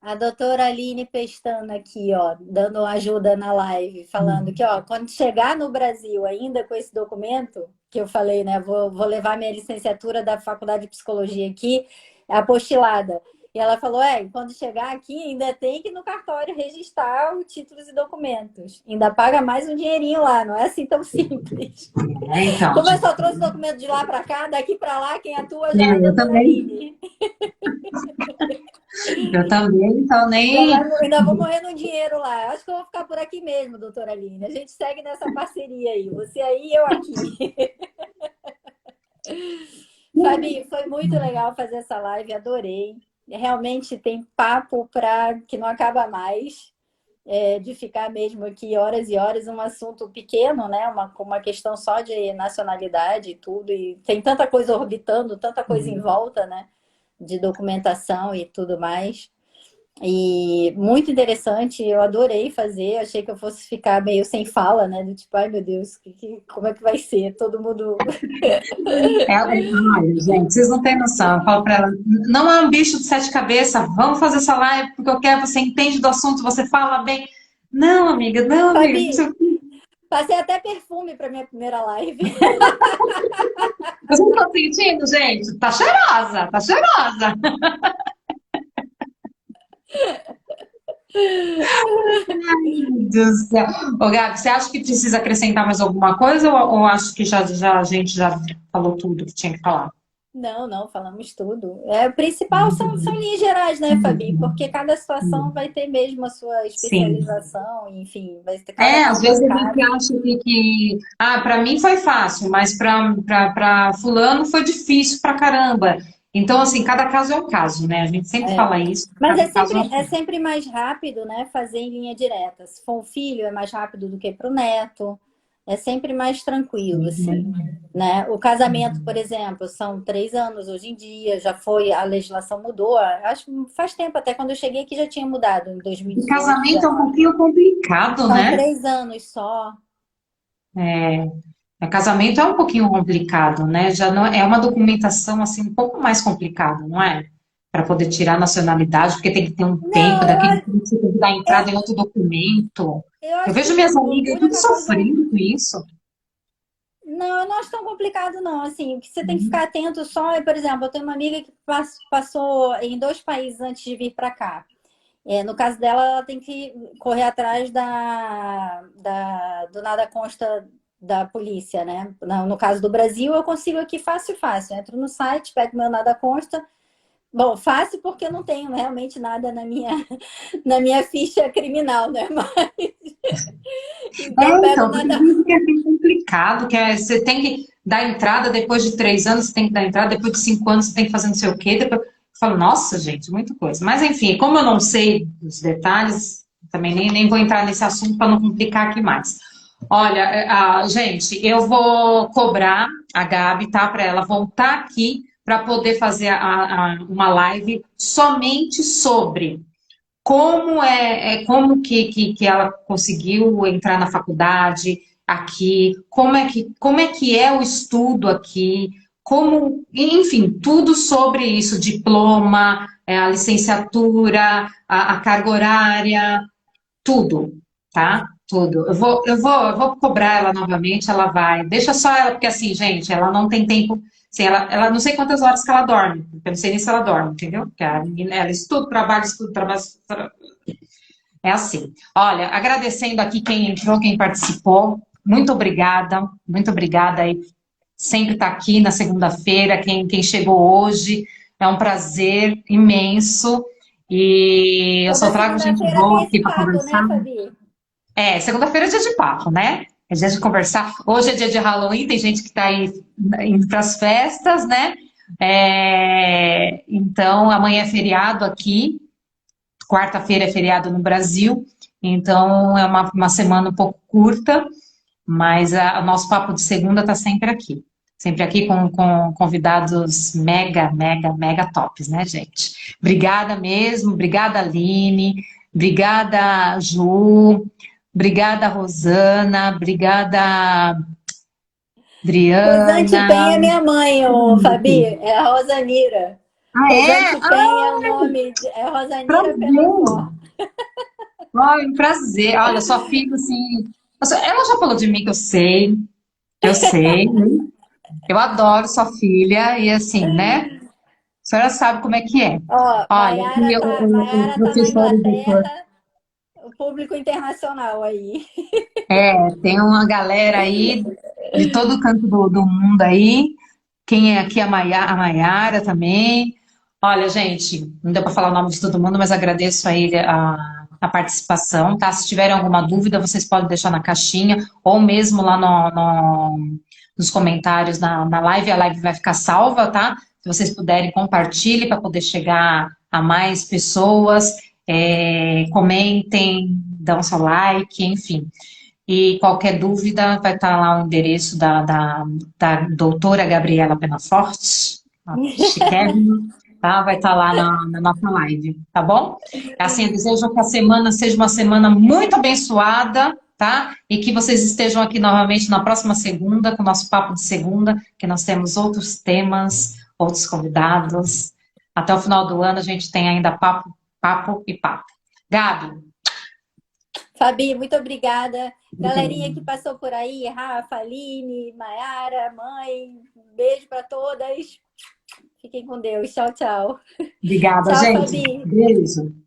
a doutora Aline Pestana aqui, ó, dando ajuda na live, falando que, ó, quando chegar no Brasil ainda com esse documento, que eu falei, né, vou levar minha licenciatura da Faculdade de Psicologia aqui, apostilada. E ela falou, quando chegar aqui ainda tem que ir no cartório registrar os títulos e documentos. Ainda paga mais um dinheirinho lá, não é assim tão simples. Então, Como eu só trouxe documento de lá para cá, daqui para lá, quem atua já é a eu doutora também, Aline. então nem. Ainda vou morrer no dinheiro lá. Acho que eu vou ficar por aqui mesmo, doutora Aline. A gente segue nessa parceria aí. Você aí, eu aqui. Fabi, foi muito legal fazer essa live, adorei. Realmente tem papo para que não acaba mais. De ficar mesmo aqui horas e horas, um assunto pequeno, né? Uma questão só de nacionalidade e tudo. E tem tanta coisa orbitando, tanta coisa em volta, né? De documentação e tudo mais. E muito interessante, eu adorei fazer. Achei que eu fosse ficar meio sem fala, né? Do tipo, ai meu Deus, como é que vai ser? Todo mundo. Olha, gente, vocês não têm noção. Eu falo para ela, não é um bicho de sete cabeças, vamos fazer essa live porque eu quero, você entende do assunto, você fala bem. Não, amiga, não sei Fabi, o quê. passei até perfume para minha primeira live. Vocês não estão sentindo, gente? Tá cheirosa, tá cheirosa. Meu Deus do céu. Ô, Gabi, você acha que precisa acrescentar mais alguma coisa ou acho que a gente já falou tudo que tinha que falar? Não, não, falamos tudo. O principal são linhas gerais, né, Fabi? Porque cada situação vai ter mesmo a sua Sim. especialização, enfim, vai ter cada Às caso é vezes um a gente caso. acha para mim foi fácil, mas para fulano foi difícil pra caramba. Então, assim, cada caso é um caso, né? A gente sempre fala isso, Mas cada caso é um é caso. sempre mais rápido, né, fazer em linha direta. Se for um filho, é mais rápido do que para o neto. É sempre mais tranquilo, assim, né? O casamento, por exemplo, são 3 anos hoje em dia, já foi, a legislação mudou. Acho que faz tempo, até quando eu cheguei aqui já tinha mudado, em E 2018, casamento é um 19. pouquinho complicado, São né? 3 anos só. Casamento é um pouquinho complicado, né? Já não é uma documentação assim um pouco mais complicada, não é? Para poder tirar a nacionalidade, porque tem que ter um tempo, Não, daquele tempo que você tem que dar entrada em outro documento. eu Eu acho que vejo minhas a amigas tudo única coisa. sofrendo com isso. Não, eu não acho tão complicado, não. Assim, o que você tem que ficar atento só é, por exemplo, eu tenho uma amiga que passou em 2 países antes de vir para cá. No caso dela, ela tem que correr atrás do nada consta da polícia, né? No caso do Brasil, eu consigo aqui fácil, fácil. Eu entro no site, pego meu nada consta. Bom, fácil porque eu não tenho realmente nada na minha ficha criminal, né? Então, pego Então, porque nada. dizem que é bem complicado, você tem que dar entrada depois de 3 anos, você tem que dar entrada, depois de 5 anos você tem que fazer não sei o quê. Depois... Eu falo, nossa, gente, muita coisa. Mas, enfim, como eu não sei os detalhes, também nem vou entrar nesse assunto para não complicar aqui mais. Olha, gente, eu vou cobrar a Gabi, tá? Para ela voltar aqui para poder fazer uma live somente sobre como que ela conseguiu entrar na faculdade aqui, como é que é o estudo aqui, como, enfim, tudo sobre isso, diploma, a licenciatura, a carga horária, tudo, tá? Tudo. Eu vou cobrar ela novamente, ela vai. Deixa só ela, porque assim, gente, ela não tem tempo. Assim, ela não sei quantas horas que ela dorme, porque eu não sei nem se ela dorme, entendeu? Porque a menina, ela estuda, trabalho, é assim. Olha, agradecendo aqui quem entrou, quem participou. Muito obrigada aí. Sempre está aqui na segunda-feira, quem chegou hoje. É um prazer imenso. E eu só Toda trago gente segunda-feira boa tem aqui esse para papo, né, conversar. Fabi? É, segunda-feira é dia de papo, né? É dia de conversar. Hoje é dia de Halloween, tem gente que está aí indo para as festas, né? Então, amanhã é feriado aqui, quarta-feira é feriado no Brasil, então é uma semana um pouco curta, mas o nosso papo de segunda está sempre aqui. Sempre aqui com convidados mega, mega, mega tops, né, gente? Obrigada mesmo, obrigada, Aline, obrigada, Ju, obrigada, Rosana, obrigada, Rosante Adriana. Penha é minha mãe, Todo ô, mundo Fabi. aqui. É a Rosanira. Ah, é? Rosante Penha é o nome. É Rosanira Prazer! Penafort. Ai, um prazer. Olha, sua filha, assim. Ela já falou de mim que eu sei, né? Eu adoro sua filha, e assim, né? A senhora sabe como é que é. Ó, Olha, aqui o Maiara tá na professor editor, Inglaterra, o público internacional aí. tem uma galera aí de todo canto do mundo aí. Quem é aqui? A Maiara também. Olha, gente, não deu para falar o nome de todo mundo, mas agradeço aí a participação, tá? Se tiverem alguma dúvida, vocês podem deixar na caixinha ou mesmo lá nos comentários na live. A live vai ficar salva, tá? Se vocês puderem, compartilhe para poder chegar a mais pessoas. Comentem, dão seu like, enfim. E qualquer dúvida, vai estar lá o endereço da doutora Gabriela Penaforte, a chiquérrima, tá? Vai estar lá na nossa live, tá bom? Assim, eu desejo que a semana seja uma semana muito abençoada, tá? E que vocês estejam aqui novamente na próxima segunda, com o nosso papo de segunda, que nós temos outros temas, outros convidados. Até o final do ano a gente tem ainda papo, papo e papo. Gabi, Fabi, muito obrigada. Galerinha que passou por aí, Rafa, Aline, Maiara, mãe, um beijo para todas. Fiquem com Deus. Tchau, tchau. obrigada, Tchau, gente. Fabi. Beijo.